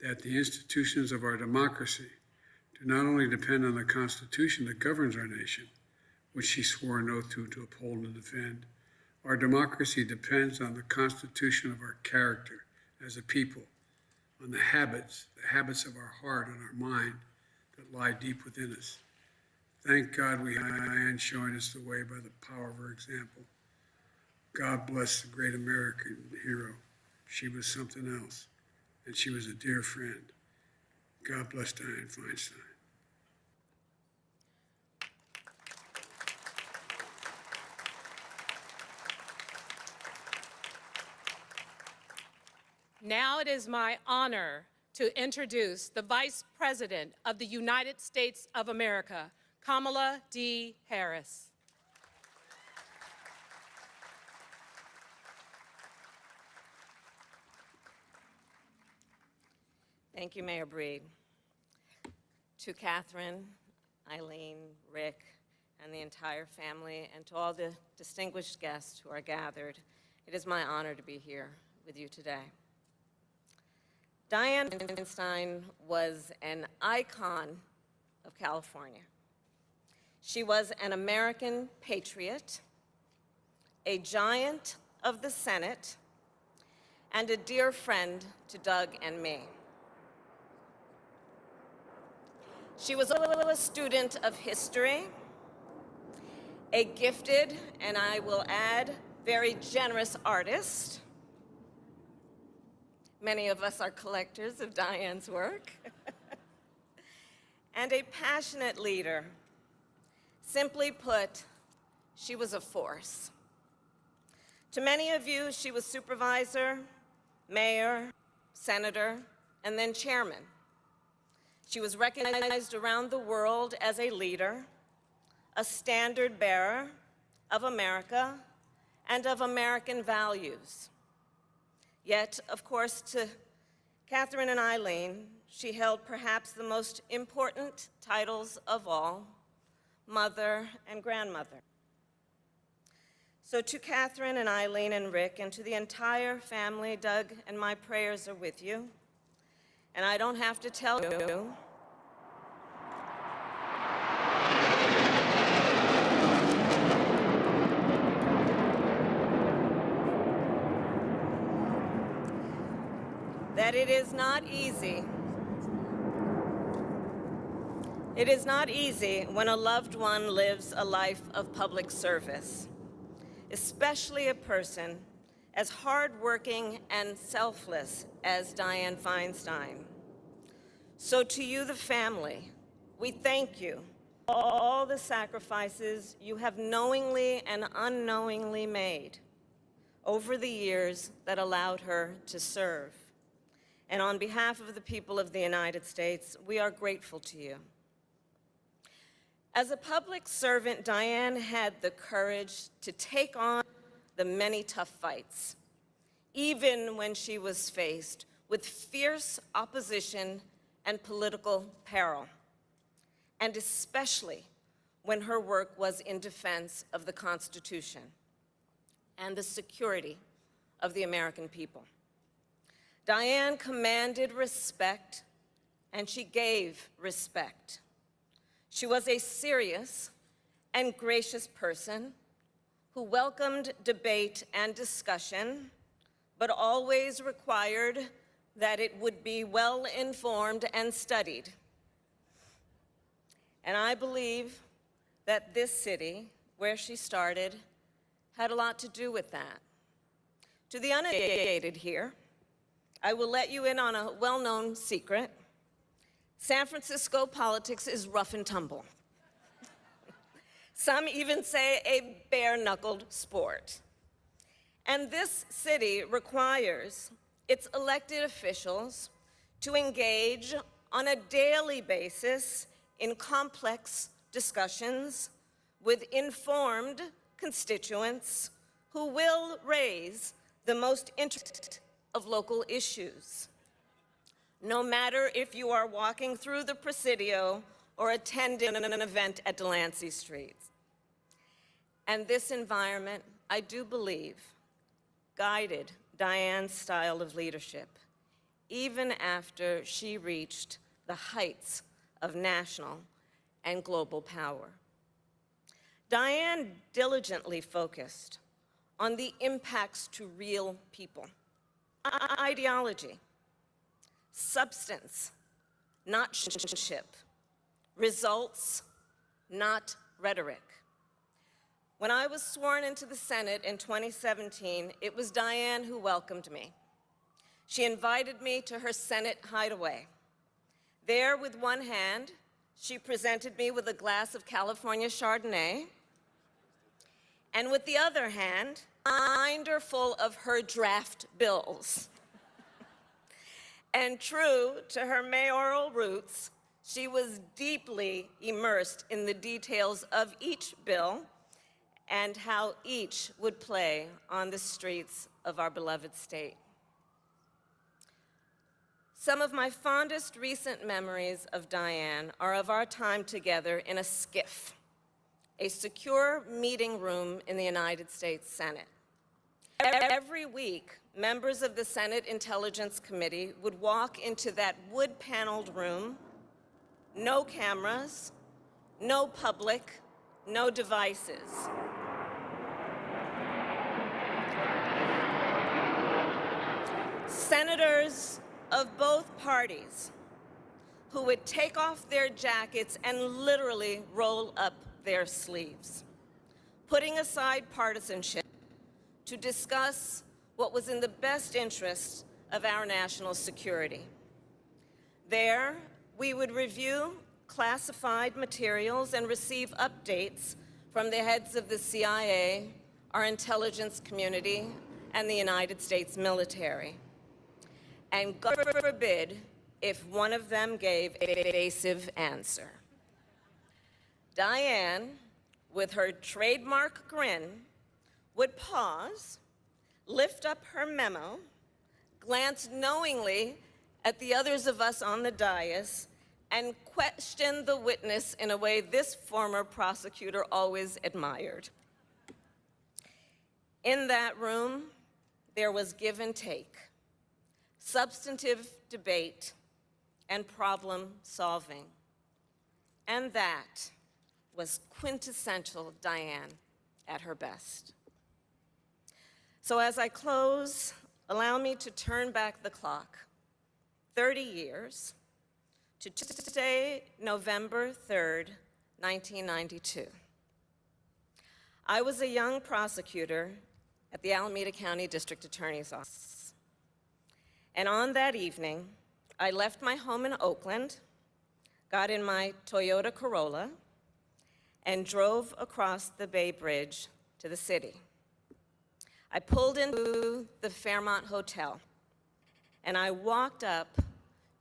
that the institutions of our democracy do not only depend on the Constitution that governs our nation, which she swore an oath to uphold and defend. Our democracy depends on the constitution of our character as a people, on the habits of our heart and our mind that lie deep within us. Thank God we have Dianne showing us the way by the power of her example. God bless the great American hero. She was something else, and she was a dear friend. God bless Dianne Feinstein. Now it is my honor to introduce the Vice President of the United States of America, Kamala D. Harris. Thank you, Mayor Breed. To Catherine, Eileen, Rick, and the entire family, and to all the distinguished guests who are gathered, it is my honor to be here with you today. Dianne Feinstein was an icon of California. She was an American patriot, a giant of the Senate, and a dear friend to Doug and me. She was a student of history, a gifted, and I will add, very generous artist. Many of us are collectors of Dianne's work. And a passionate leader. Simply put, she was a force. To many of you, she was supervisor, mayor, senator, and then chairman. She was recognized around the world as a leader, a standard bearer of America and of American values. Yet, of course, to Catherine and Eileen, she held perhaps the most important titles of all, mother and grandmother. So to Catherine and Eileen and Rick, and to the entire family, Doug and my prayers are with you. And I don't have to tell you, that it is not easy. It is not easy when a loved one lives a life of public service, especially a person as hardworking and selfless as Dianne Feinstein. So to you, the family, we thank you for all the sacrifices you have knowingly and unknowingly made over the years that allowed her to serve. And on behalf of the people of the United States, we are grateful to you. As a public servant, Dianne had the courage to take on the many tough fights, even when she was faced with fierce opposition and political peril, and especially when her work was in defense of the Constitution and the security of the American people. Dianne commanded respect, and she gave respect. She was a serious and gracious person who welcomed debate and discussion, but always required that it would be well-informed and studied. And I believe that this city, where she started, had a lot to do with that. To the uneducated here, I will let you in on a well-known secret. San Francisco politics is rough and tumble. Some even say a bare-knuckled sport. And this city requires its elected officials to engage on a daily basis in complex discussions with informed constituents who will raise the most interesting of local issues. No matter if you are walking through the Presidio or attending an event at Delancey Street. And this environment, I do believe, guided Dianne's style of leadership, even after she reached the heights of national and global power. Dianne diligently focused on the impacts to real people. Ideology, substance, not ship, results, not rhetoric. When I was sworn into the Senate in 2017, it was Dianne who welcomed me. She invited me to her Senate hideaway. There, with one hand, she presented me with a glass of California Chardonnay, and with the other hand, a binder full of her draft bills. And true to her mayoral roots, she was deeply immersed in the details of each bill and how each would play on the streets of our beloved state. Some of my fondest recent memories of Dianne are of our time together in a SCIF, a secure meeting room in the United States Senate. Every week, members of the Senate Intelligence Committee would walk into that wood-paneled room, no cameras, no public, no devices. Senators of both parties who would take off their jackets and literally roll up their sleeves, putting aside partisanship to discuss what was in the best interest of our national security. There, we would review classified materials and receive updates from the heads of the CIA, our intelligence community, and the United States military. And God forbid if one of them gave an evasive answer. Dianne, with her trademark grin, would pause, lift up her memo, glance knowingly at the others of us on the dais, and question the witness in a way this former prosecutor always admired. In that room, there was give and take, substantive debate, and problem solving. And that was quintessential Dianne at her best. So as I close, allow me to turn back the clock 30 years to Tuesday, November 3rd, 1992. I was a young prosecutor at the Alameda County District Attorney's Office. And on that evening, I left my home in Oakland, got in my Toyota Corolla, and drove across the Bay Bridge to the city. I pulled into the Fairmont Hotel, and I walked up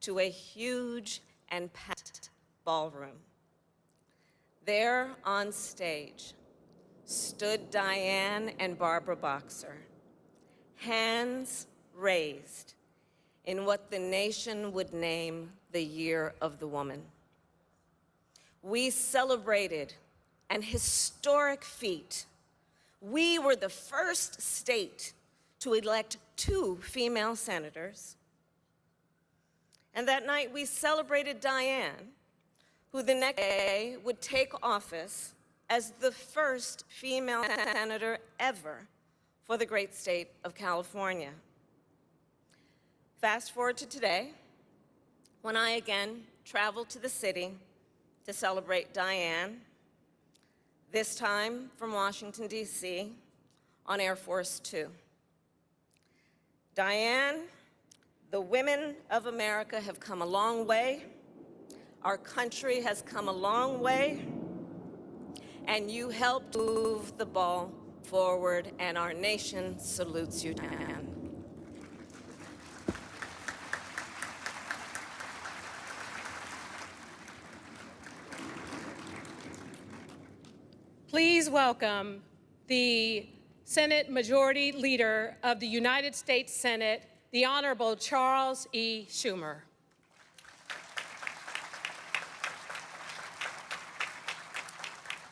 to a huge and packed ballroom. There on stage stood Dianne and Barbara Boxer, hands raised in what the nation would name the Year of the Woman. We celebrated an historic feat. We were the first state to elect 2 female senators. And that night we celebrated Dianne, who the next day would take office as the first female senator ever for the great state of California. Fast forward to today, when I again traveled to the city to celebrate Dianne, this time from Washington, D.C., on Air Force Two. Dianne, the women of America have come a long way. Our country has come a long way. And you helped move the ball forward, and our nation salutes you, Dianne. Please welcome the Senate Majority Leader of the United States Senate, the Honorable Charles E. Schumer.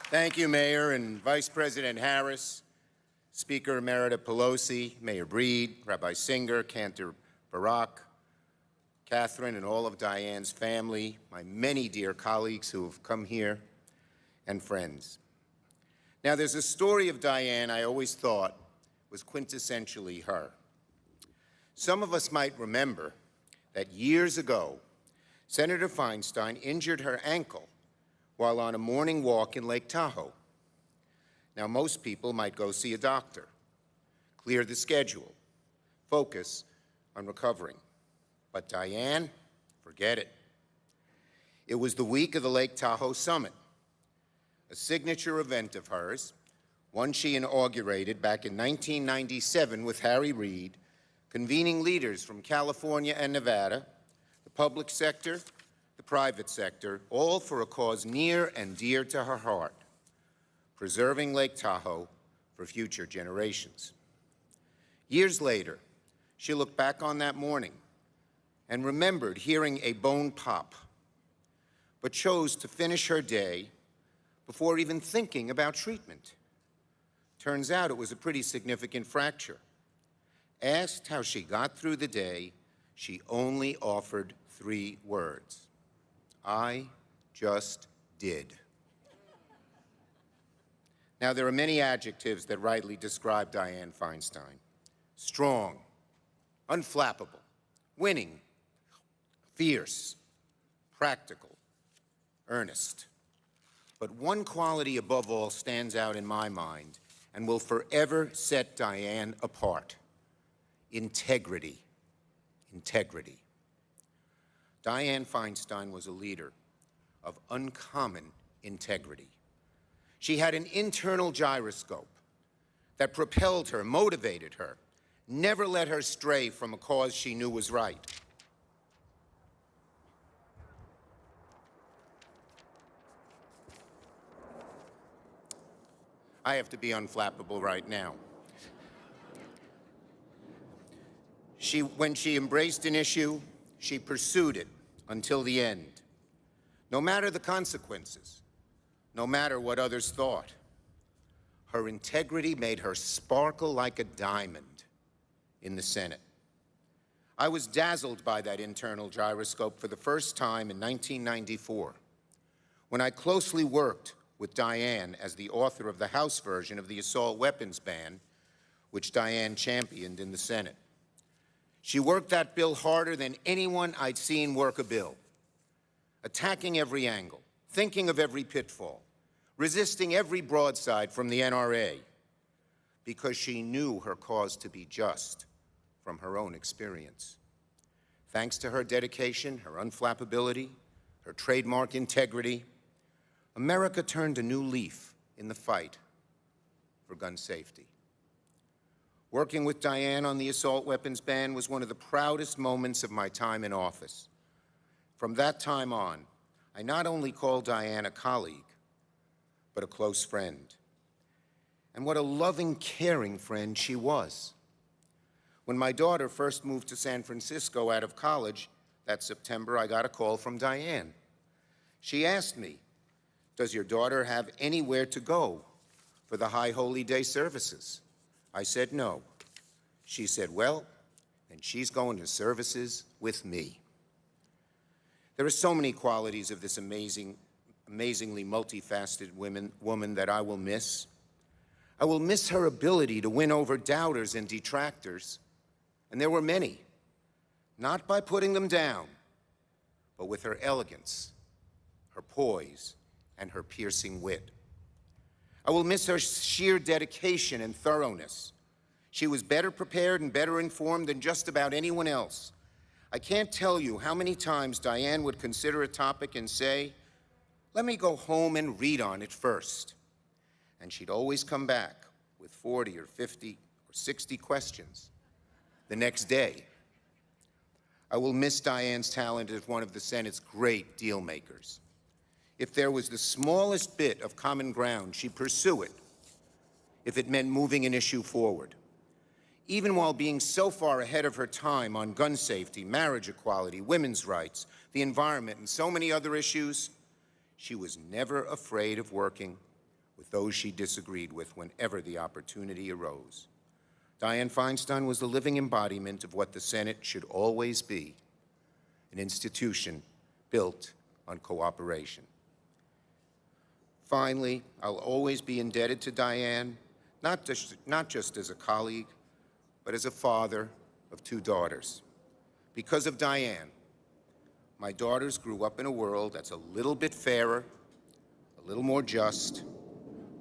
Thank you, Mayor and Vice President Harris, Speaker Emerita Pelosi, Mayor Breed, Rabbi Singer, Cantor Barak, Catherine, and all of Dianne's family, my many dear colleagues who have come here, and friends. Now, there's a story of Dianne I always thought was quintessentially her. Some of us might remember that years ago, Senator Feinstein injured her ankle while on a morning walk in Lake Tahoe. Now, most people might go see a doctor, clear the schedule, focus on recovering. But Dianne, forget it. It was the week of the Lake Tahoe Summit, a signature event of hers, one she inaugurated back in 1997 with Harry Reid, convening leaders from California and Nevada, the public sector, the private sector, all for a cause near and dear to her heart, preserving Lake Tahoe for future generations. Years later, she looked back on that morning and remembered hearing a bone pop, but chose to finish her day before even thinking about treatment. Turns out it was a pretty significant fracture. Asked how she got through the day, she only offered 3 words: I just did. Now, there are many adjectives that rightly describe Dianne Feinstein: strong, unflappable, winning, fierce, practical, earnest. But one quality above all stands out in my mind and will forever set Dianne apart: integrity. Integrity. Dianne Feinstein was a leader of uncommon integrity. She had an internal gyroscope that propelled her, motivated her, never let her stray from a cause she knew was right. I have to be unflappable right now. When she embraced an issue, she pursued it until the end, no matter the consequences, no matter what others thought. Her integrity made her sparkle like a diamond in the Senate. I was dazzled by that internal gyroscope for the first time in 1994, when I closely worked with Dianne as the author of the House version of the assault weapons ban, which Dianne championed in the Senate. She worked that bill harder than anyone I'd seen work a bill, attacking every angle, thinking of every pitfall, resisting every broadside from the NRA, because she knew her cause to be just from her own experience. Thanks to her dedication, her unflappability, her trademark integrity, America turned a new leaf in the fight for gun safety. Working with Dianne on the assault weapons ban was one of the proudest moments of my time in office. From that time on, I not only called Dianne a colleague, but a close friend. And what a loving, caring friend she was. When my daughter first moved to San Francisco out of college that September, I got a call from Dianne. She asked me, "Does your daughter have anywhere to go for the High Holy Day services?" I said no. She said, "Well, then she's going to services with me." There are so many qualities of this amazingly multifaceted woman that I will miss. I will miss her ability to win over doubters and detractors, and there were many, not by putting them down, but with her elegance, her poise, and her piercing wit. I will miss her sheer dedication and thoroughness. She was better prepared and better informed than just about anyone else. I can't tell you how many times Dianne would consider a topic and say, "Let me go home and read on it first." And she'd always come back with 40 or 50 or 60 questions the next day. I will miss Dianne's talent as one of the Senate's great deal makers. If there was the smallest bit of common ground, she'd pursue it, if it meant moving an issue forward. Even while being so far ahead of her time on gun safety, marriage equality, women's rights, the environment, and so many other issues, she was never afraid of working with those she disagreed with whenever the opportunity arose. Dianne Feinstein was the living embodiment of what the Senate should always be, an institution built on cooperation. Finally, I'll always be indebted to Dianne, not just as a colleague, but as a father of 2 daughters. Because of Dianne, my daughters grew up in a world that's a little bit fairer, a little more just,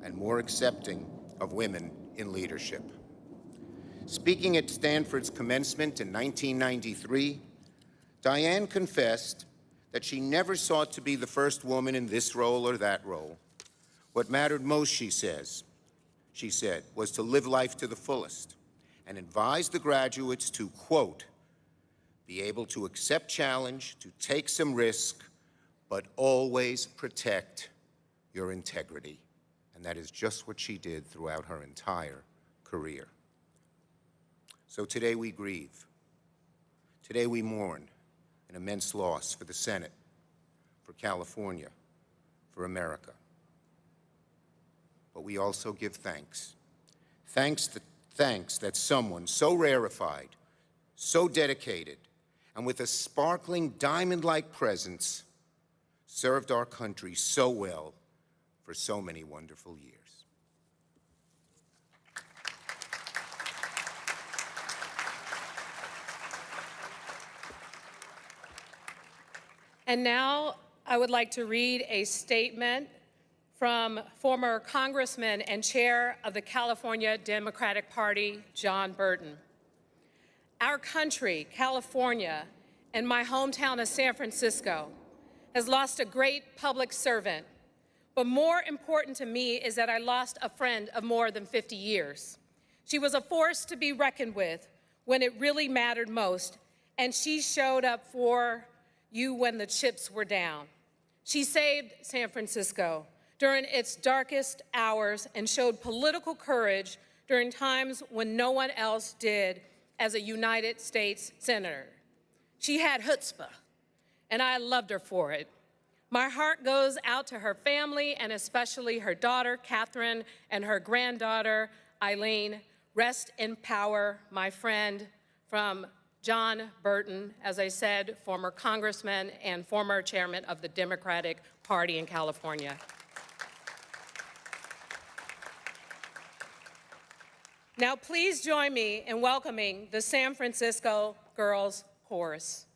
and more accepting of women in leadership. Speaking at Stanford's commencement in 1993, Dianne confessed that she never sought to be the first woman in this role or that role. What mattered most, she said, was to live life to the fullest and advise the graduates to, quote, "be able to accept challenge, to take some risk, but always protect your integrity." And that is just what she did throughout her entire career. So today we grieve. Today we mourn an immense loss for the Senate, for California, for America. But we also give thanks. Thanks that someone so rarefied, so dedicated, and with a sparkling diamond-like presence served our country so well for so many wonderful years. And now I would like to read a statement from former Congressman and Chair of the California Democratic Party, John Burton. Our country, California, and my hometown of San Francisco has lost a great public servant. But more important to me is that I lost a friend of more than 50 years. She was a force to be reckoned with when it really mattered most, and she showed up for you when the chips were down. She saved San Francisco during its darkest hours and showed political courage during times when no one else did as a United States Senator. She had chutzpah, and I loved her for it. My heart goes out to her family and especially her daughter, Catherine, and her granddaughter, Eileen. Rest in power, my friend, from John Burton, as I said, former congressman and former chairman of the Democratic Party in California. Now, please join me in welcoming the San Francisco Girls Chorus.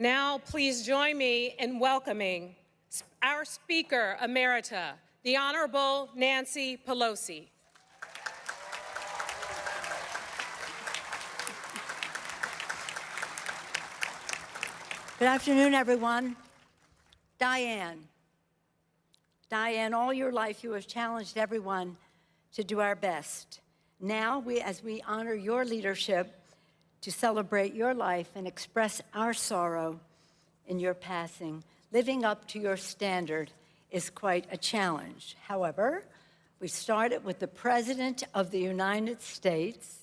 Now, please join me in welcoming our Speaker Emerita, the Honorable Nancy Pelosi. Good afternoon, everyone. Dianne, all your life you have challenged everyone to do our best. Now, as we honor your leadership, to celebrate your life and express our sorrow in your passing, living up to your standard is quite a challenge. However, we started with the President of the United States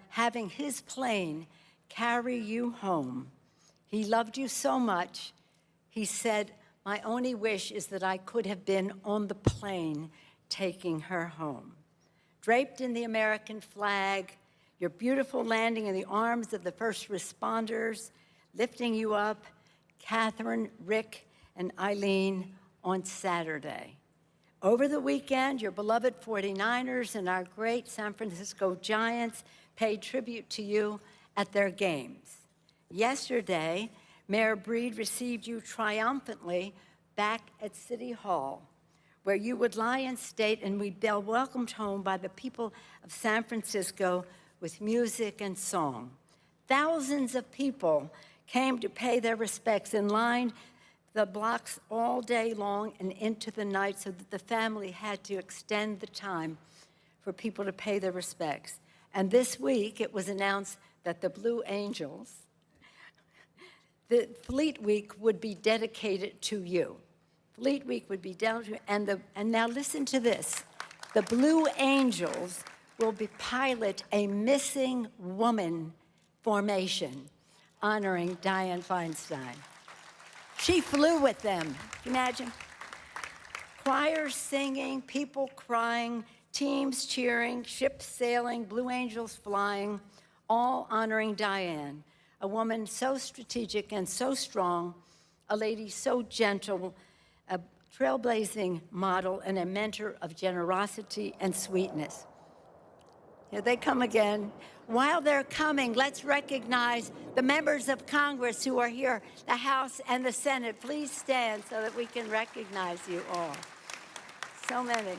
having his plane carry you home. He loved you so much, he said, "My only wish is that I could have been on the plane taking her home." Draped in the American flag, your beautiful landing in the arms of the first responders, lifting you up, Catherine, Rick, and Eileen on Saturday. Over the weekend, your beloved 49ers and our great San Francisco Giants paid tribute to you at their games. Yesterday, Mayor Breed received you triumphantly back at City Hall, where you would lie in state and be welcomed home by the people of San Francisco with music and song. Thousands of people came to pay their respects in line the blocks all day long and into the night so that the family had to extend the time for people to pay their respects. And this week, it was announced that the Blue Angels, the Fleet Week would be dedicated to you. Fleet Week would be down to, and now listen to this. The Blue Angels will pilot a missing woman formation honoring Dianne Feinstein. She flew with them. Can you imagine? Choirs singing, people crying, teams cheering, ships sailing, Blue Angels flying, all honoring Dianne, a woman so strategic and so strong, a lady so gentle, a trailblazing model, and a mentor of generosity and sweetness. Here they come again. While they're coming, let's recognize the members of Congress who are here, the House and the Senate. Please stand so that we can recognize you all. So many.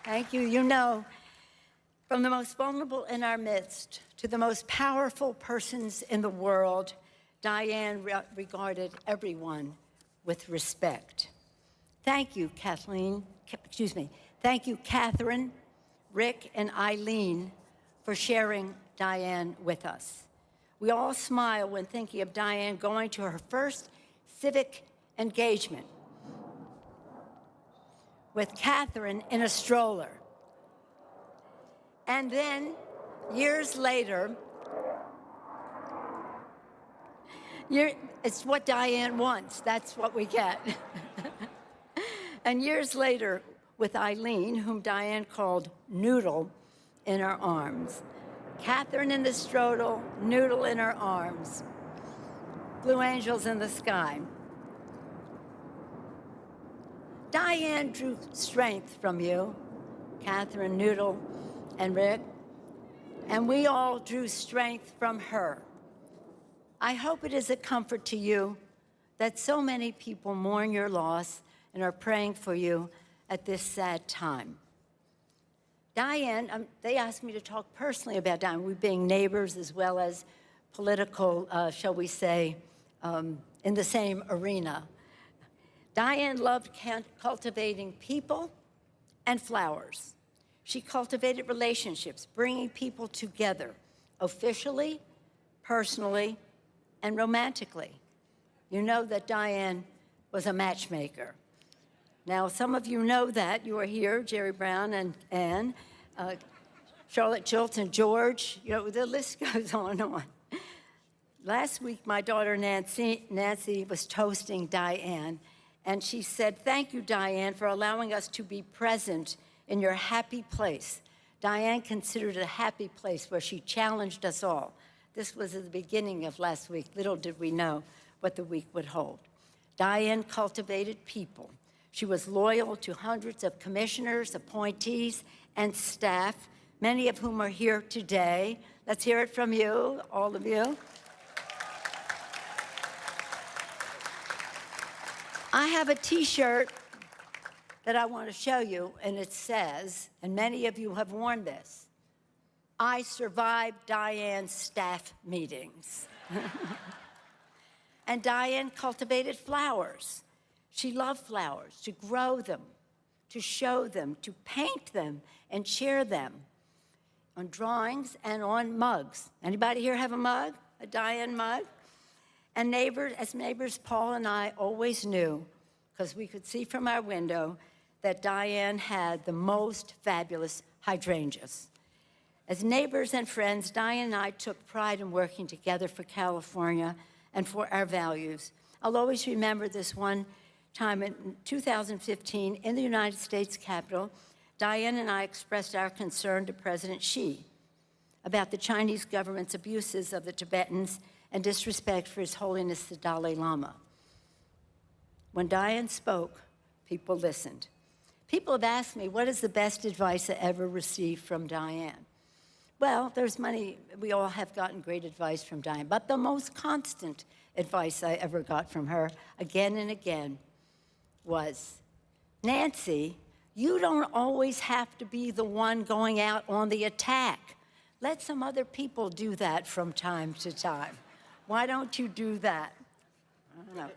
Thank you. You know, from the most vulnerable in our midst to the most powerful persons in the world, Dianne regarded everyone with respect. Thank you, Thank you, Catherine, Rick, and Eileen for sharing Dianne with us. We all smile when thinking of Dianne going to her first civic engagement with Catherine in a stroller. And then, years later, it's what Dianne wants. That's what we get. And years later, with Eileen, whom Dianne called Noodle, in her arms. Catherine in the stroller, Noodle in her arms. Blue Angels in the sky. Dianne drew strength from you, Catherine, Noodle, and Rick, and we all drew strength from her. I hope it is a comfort to you that so many people mourn your loss and are praying for you at this sad time. Dianne, they asked me to talk personally about Dianne, we being neighbors as well as political, shall we say, in the same arena. Dianne loved cultivating people and flowers. She cultivated relationships, bringing people together officially, personally, and romantically. You know that Dianne was a matchmaker. Now, some of you know that. You are here, Jerry Brown and Ann, Charlotte Schultz and George. You know, the list goes on and on. Last week, my daughter Nancy was toasting Dianne, and she said, "Thank you, Dianne, for allowing us to be present in your happy place." Dianne considered it a happy place where she challenged us all. This was at the beginning of last week. Little did we know what the week would hold. Dianne cultivated people. She was loyal to hundreds of commissioners, appointees, and staff, many of whom are here today. Let's hear it from you, all of you. I have a T-shirt that I want to show you, and it says, and many of you have worn this, "I survived Dianne's staff meetings." And Dianne cultivated flowers. She loved flowers, to grow them, to show them, to paint them, and share them on drawings and on mugs. Anybody here have a mug, a Dianne mug? And neighbors, Paul and I always knew, because we could see from our window, that Dianne had the most fabulous hydrangeas. As neighbors and friends, Dianne and I took pride in working together for California and for our values. I'll always remember this one time in 2015 in the United States Capitol. Dianne and I expressed our concern to President Xi about the Chinese government's abuses of the Tibetans and disrespect for His Holiness the Dalai Lama. When Dianne spoke, people listened. People have asked me, what is the best advice I ever received from Dianne? Well, there's many, we all have gotten great advice from Dianne, but the most constant advice I ever got from her, again and again, was, Nancy, you don't always have to be the one going out on the attack. Let some other people do that from time to time. Why don't you do that? I don't know.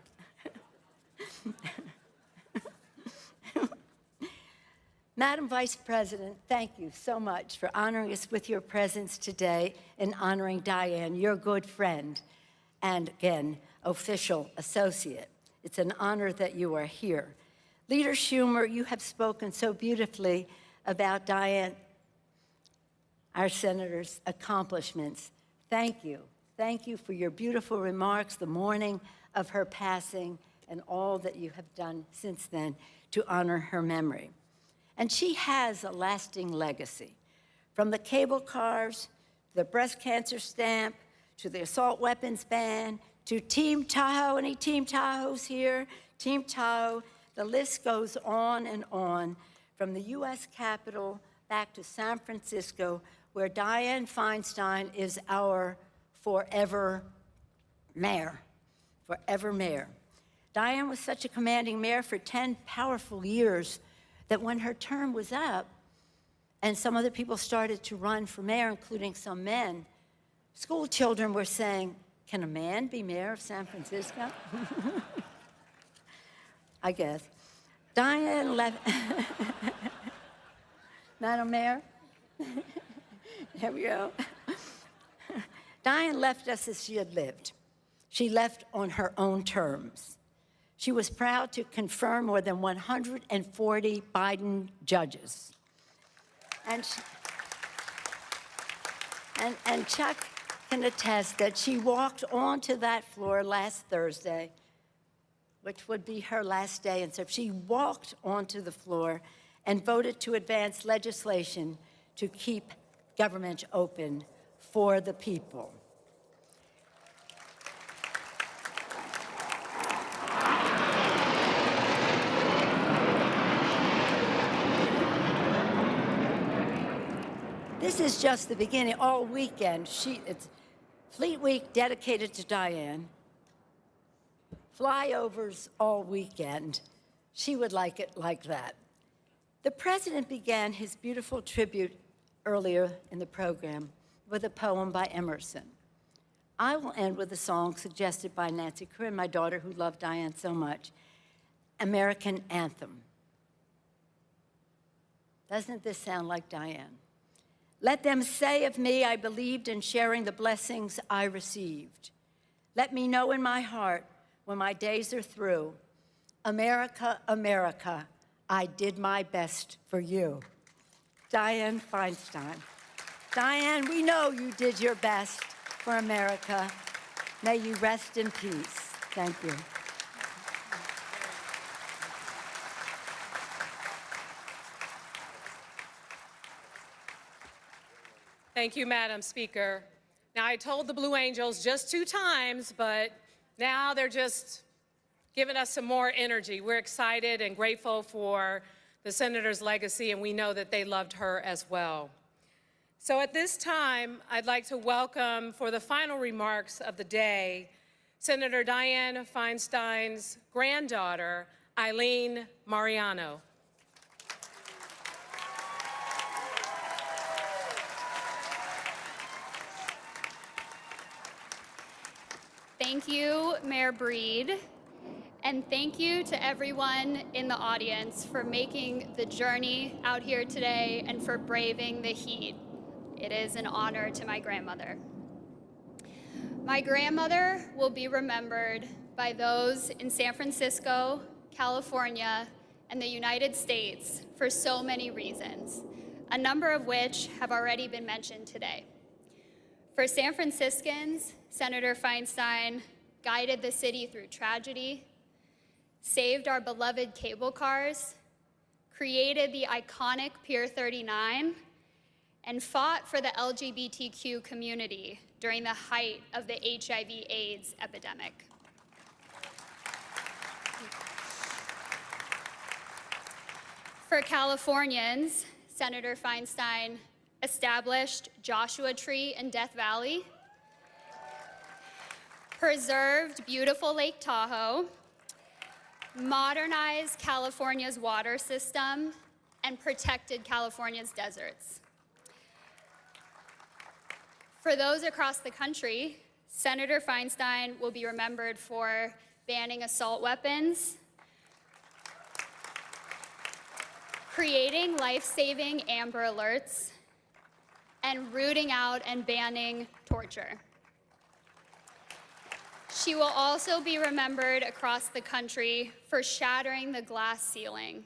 Madam Vice President, thank you so much for honoring us with your presence today and honoring Dianne, your good friend, and again, official associate. It's an honor that you are here. Leader Schumer, you have spoken so beautifully about Dianne, our senator's accomplishments. Thank you. Thank you for your beautiful remarks the morning of her passing and all that you have done since then to honor her memory. And she has a lasting legacy. From the cable cars, to the breast cancer stamp, to the assault weapons ban, to Team Tahoe. Any Team Tahoes here? Team Tahoe. The list goes on and on, from the U.S. Capitol back to San Francisco, where Dianne Feinstein is our forever mayor. Forever mayor. Dianne was such a commanding mayor for 10 powerful years that when her term was up and some other people started to run for mayor, including some men, school children were saying, can a man be mayor of San Francisco? I guess. Dianne left. Madam Mayor? Here we go. Dianne left us as she had lived. She left on her own terms. She was proud to confirm more than 140 Biden judges. And Chuck can attest that she walked onto that floor last Thursday, which would be her last day. And so she walked onto the floor and voted to advance legislation to keep government open for the people. This is just the beginning. All weekend, it's Fleet Week dedicated to Dianne. Flyovers all weekend. She would like it like that. The president began his beautiful tribute earlier in the program with a poem by Emerson. I will end with a song suggested by Nancy Corinne, my daughter who loved Dianne so much, American Anthem. Doesn't this sound like Dianne? Let them say of me, I believed in sharing the blessings I received. Let me know in my heart when my days are through, America, America, I did my best for you. Dianne Feinstein. Dianne, we know you did your best for America. May you rest in peace. Thank you. Thank you, Madam Speaker. Now, I told the Blue Angels just 2 times, but now they're just given us some more energy. We're excited and grateful for the senator's legacy, and we know that they loved her as well. So at this time, I'd like to welcome, for the final remarks of the day, Senator Dianne Feinstein's granddaughter, Eileen Mariano. Thank you, Mayor Breed, and thank you to everyone in the audience for making the journey out here today and for braving the heat. It is an honor to my grandmother. My grandmother will be remembered by those in San Francisco, California, and the United States for so many reasons, a number of which have already been mentioned today. For San Franciscans, Senator Feinstein guided the city through tragedy, saved our beloved cable cars, created the iconic Pier 39, and fought for the LGBTQ community during the height of the HIV/AIDS epidemic. For Californians, Senator Feinstein established Joshua Tree in Death Valley, preserved beautiful Lake Tahoe, modernized California's water system, and protected California's deserts. For those across the country, Senator Feinstein will be remembered for banning assault weapons, creating life-saving Amber Alerts, and rooting out and banning torture. She will also be remembered across the country for shattering the glass ceiling.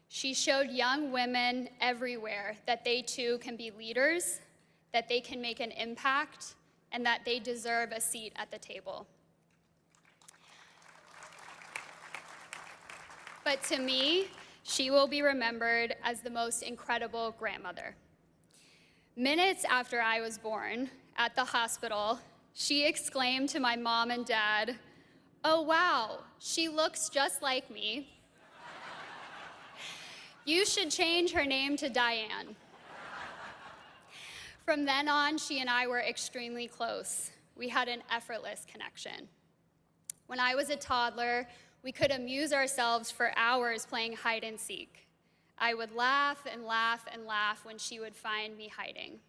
She showed young women everywhere that they too can be leaders, that they can make an impact, and that they deserve a seat at the table. But to me, she will be remembered as the most incredible grandmother. Minutes after I was born, at the hospital, she exclaimed to my mom and dad, "Oh wow, she looks just like me. You should change her name to Dianne." From then on, she and I were extremely close. We had an effortless connection. When I was a toddler, we could amuse ourselves for hours playing hide and seek. I would laugh and laugh and laugh when she would find me hiding.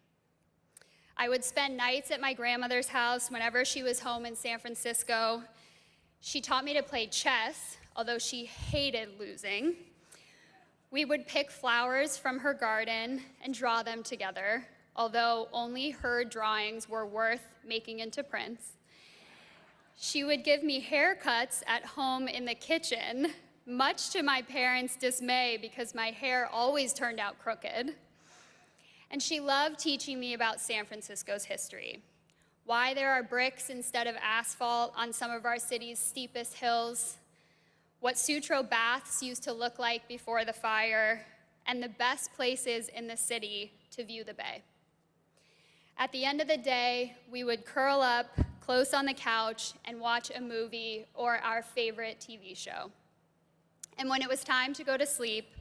I would spend nights at my grandmother's house whenever she was home in San Francisco. She taught me to play chess, although she hated losing. We would pick flowers from her garden and draw them together, although only her drawings were worth making into prints. She would give me haircuts at home in the kitchen, much to my parents' dismay because my hair always turned out crooked. And she loved teaching me about San Francisco's history, why there are bricks instead of asphalt on some of our city's steepest hills, what Sutro baths used to look like before the fire, and the best places in the city to view the bay. At the end of the day, we would curl up close on the couch and watch a movie or our favorite TV show. And when it was time to go to sleep,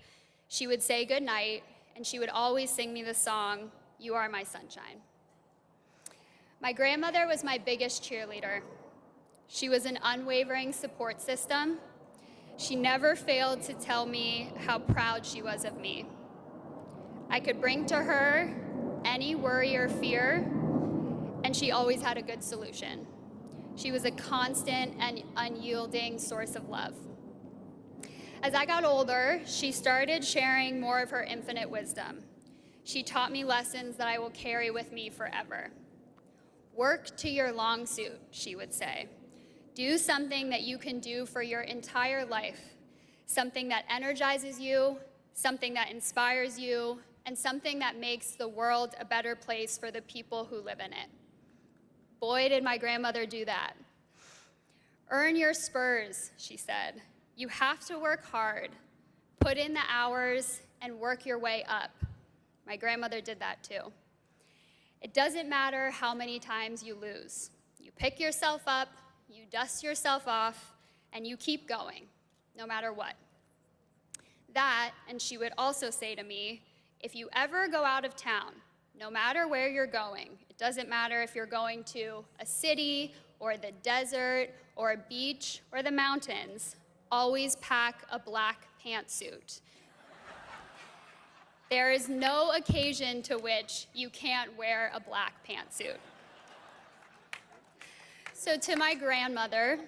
she would say goodnight, and she would always sing me the song, "You Are My Sunshine." My grandmother was my biggest cheerleader. She was an unwavering support system. She never failed to tell me how proud she was of me. I could bring to her any worry or fear, and she always had a good solution. She was a constant and unyielding source of love. As I got older, she started sharing more of her infinite wisdom. She taught me lessons that I will carry with me forever. Work to your long suit, she would say. Do something that you can do for your entire life, something that energizes you, something that inspires you, and something that makes the world a better place for the people who live in it. Boy, did my grandmother do that. Earn your spurs, she said. You have to work hard, put in the hours, and work your way up. My grandmother did that too. It doesn't matter how many times you lose. You pick yourself up, you dust yourself off, and you keep going, no matter what. That, and she would also say to me, if you ever go out of town, no matter where you're going, it doesn't matter if you're going to a city or the desert or a beach or the mountains, always pack a black pantsuit. There is no occasion to which you can't wear a black pantsuit. So to my grandmother,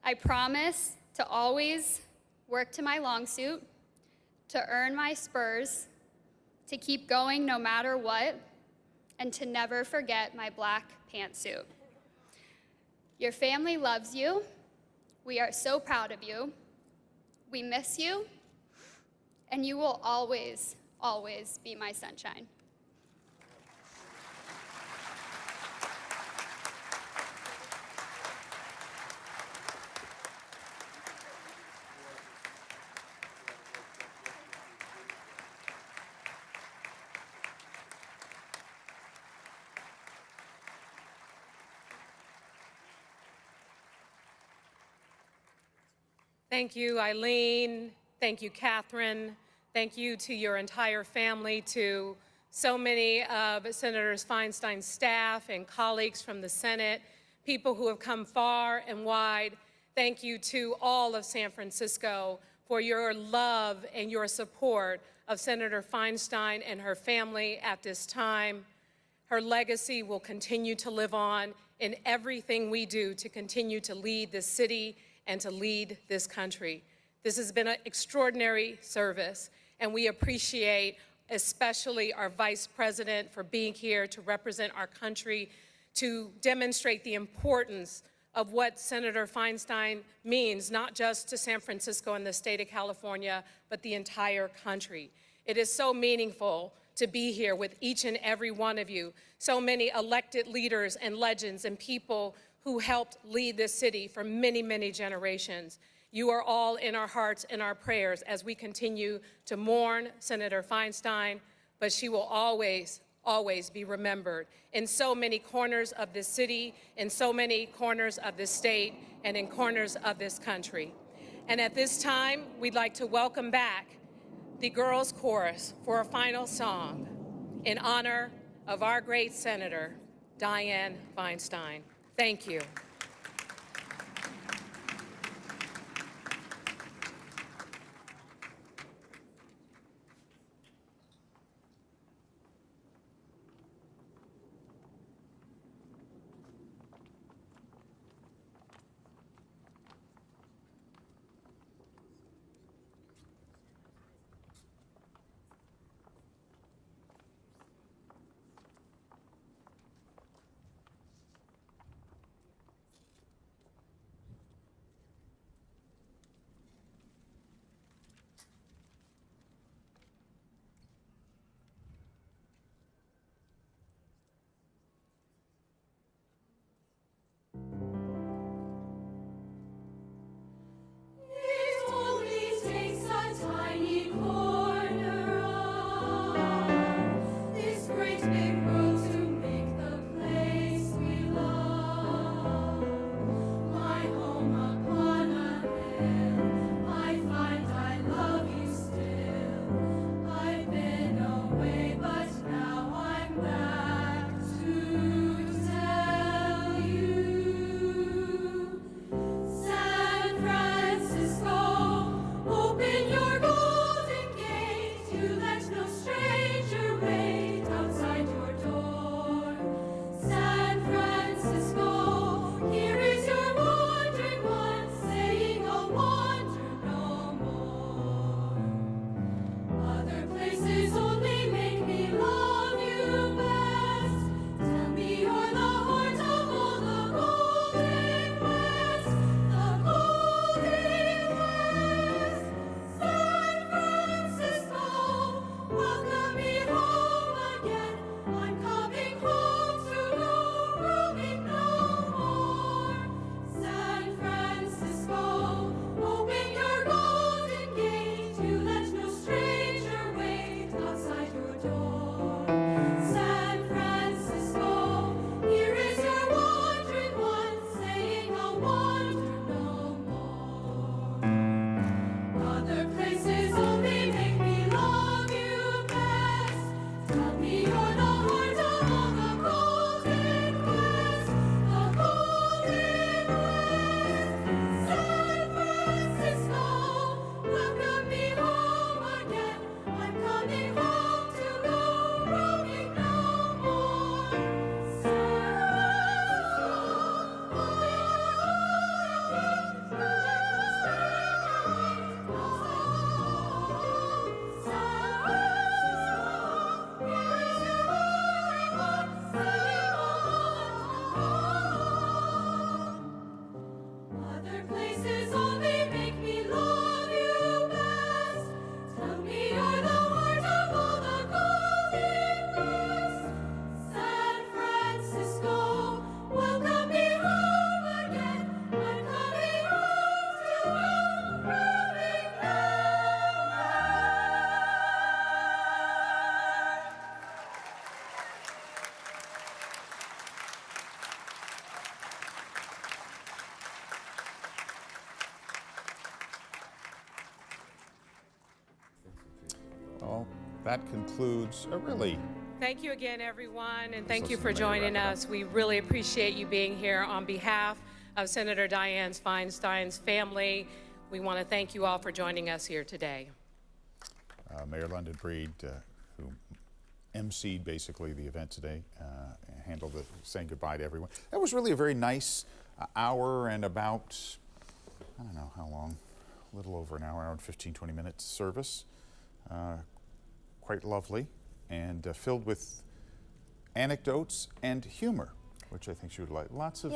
I promise to always work to my long suit, to earn my spurs, to keep going no matter what, and to never forget my black pantsuit. Your family loves you. We are so proud of you. We miss you, and you will always, always be my sunshine. Thank you, Eileen. Thank you, Catherine. Thank you to your entire family, to so many of Senator Feinstein's staff and colleagues from the Senate, people who have come far and wide. Thank you to all of San Francisco for your love and your support of Senator Feinstein and her family at this time. Her legacy will continue to live on in everything we do to continue to lead this city and to lead this country. This has been an extraordinary service, and we appreciate especially our Vice President for being here to represent our country, to demonstrate the importance of what Senator Feinstein means, not just to San Francisco and the state of California, but the entire country. It is so meaningful to be here with each and every one of you, so many elected leaders and legends and people who helped lead this city for many, many generations. You are all in our hearts and our prayers as we continue to mourn Senator Feinstein, but she will always, always be remembered in so many corners of this city, in so many corners of this state, and in corners of this country. And at this time, we'd like to welcome back the Girls Chorus for a final song in honor of our great Senator, Dianne Feinstein. Thank you. that concludes a really... Thank you again, everyone, and thank you listen for to Mayor joining wrap it up. us. We really appreciate you being here on behalf of Senator Dianne Feinstein's family. We want to thank you all for joining us here today. Mayor London Breed, who emceed basically the event today, handled the saying goodbye to everyone. That was really a very nice hour and about, I don't know how long, a little over an hour and 15, 20 minutes service. Quite lovely and filled with anecdotes and humor, which I think she would like. Lots of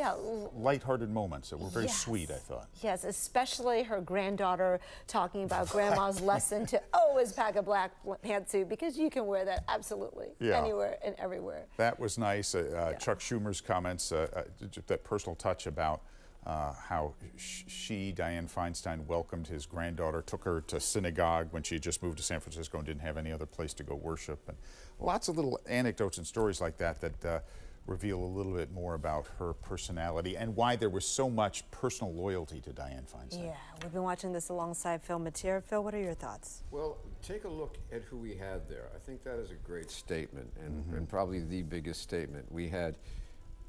lighthearted moments that were very sweet, I thought. Yes, especially her granddaughter talking about grandma's lesson to always pack a black pantsuit because you can wear that absolutely anywhere and everywhere. That was nice. Chuck Schumer's comments, that personal touch about how she, Dianne Feinstein, welcomed his granddaughter, took her to synagogue when she had just moved to San Francisco and didn't have any other place to go worship. And lots of little anecdotes and stories like that that reveal a little bit more about her personality and why there was so much personal loyalty to Dianne Feinstein. Yeah, we've been watching this alongside Phil Mateer. Phil, what are your thoughts? Well, take a look at who we had there. I think that is a great statement and probably the biggest statement. We had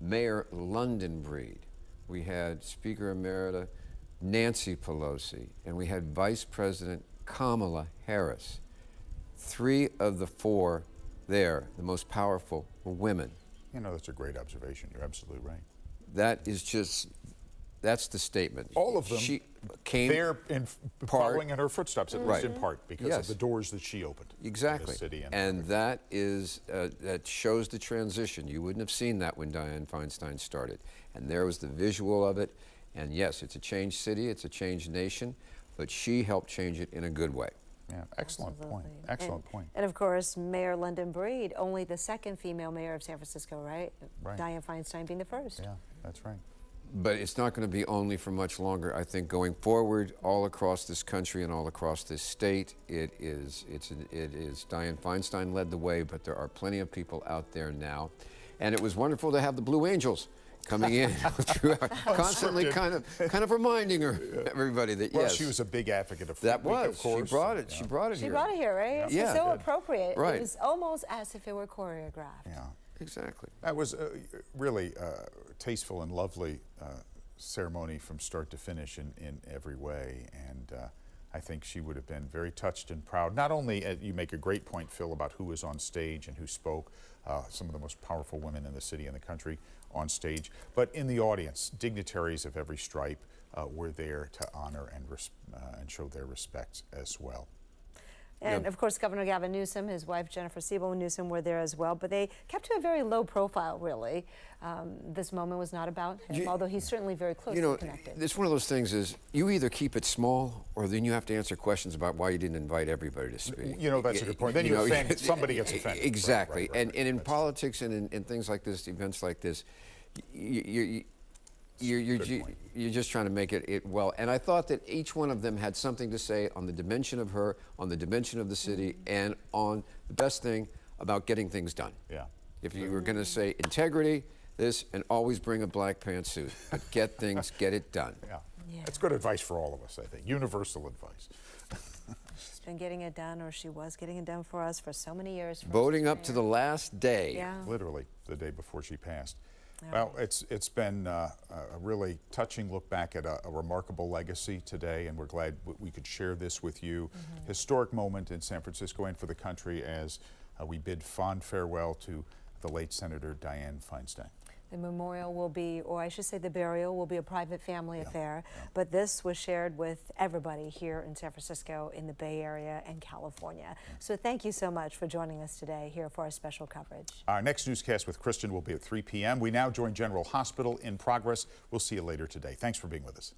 Mayor London Breed. We had Speaker Emerita Nancy Pelosi, and we had Vice President Kamala Harris. 3 of the 4 there, the most powerful, were women. You know, that's a great observation. You're absolutely right. That is just, that's the statement. All of them she came there following in her footsteps, at least in part, because Yes. of the doors that she opened. Exactly. In the city and that is, that shows the transition. You wouldn't have seen that when Dianne Feinstein started. And there was the visual of it. And yes, it's a changed city, it's a changed nation, but she helped change it in a good way. Yeah, excellent point. Excellent point. And of course, Mayor London Breed, only the 2nd female mayor of San Francisco, right? Right. Dianne Feinstein being the 1st. Yeah, that's right. But it's not going to be only for much longer. I think going forward, all across this country and all across this state, it is Dianne Feinstein led the way, but there are plenty of people out there now. And it was wonderful to have the Blue Angels coming in constantly kind of reminding everybody that Well, she was a big advocate of that Week, was. of course. She brought it. Yeah. She brought it She here. brought it here, right? Yeah. It's so appropriate. Right. It was almost as if it were choreographed. Yeah. Exactly. That was really tasteful and lovely ceremony from start to finish in every way. And I think she would have been very touched and proud. Not only, you make a great point, Phil, about who was on stage and who spoke, some of the most powerful women in the city and the country on stage, but in the audience, dignitaries of every stripe were there to honor and show their respects as well. And of course, Governor Gavin Newsom, his wife Jennifer Siebel Newsom were there as well, but they kept to a very low profile, really. This moment was not about him, although he's certainly very closely connected. It's one of those things is you either keep it small or then you have to answer questions about why you didn't invite everybody to speak. You know, that's a good point. Then somebody gets offended. Exactly. Right. And in politics and in things like this, events like this, you're just trying to make it well. And I thought that each one of them had something to say on the dimension of her, on the dimension of the city, and on the best thing about getting things done. Yeah. If you were going to say integrity, this, and always bring a black pantsuit, but get things, get it done. Yeah. That's good advice for all of us, I think. Universal advice. She's been getting it done, or she was getting it done for us for so many years. Voting up to the last day. Yeah. Literally the day before she passed. Yeah. Well, it's been a really touching look back at a remarkable legacy today, and we're glad we could share this with you. Historic moment in San Francisco and for the country as we bid fond farewell to the late Senator Dianne Feinstein. The memorial will be, or I should say the burial will be a private family affair, but this was shared with everybody here in San Francisco, in the Bay Area, and California. So thank you so much for joining us today here for our special coverage. Our next newscast with Kristen will be at 3 p.m. We now join General Hospital in progress. We'll see you later today. Thanks for being with us.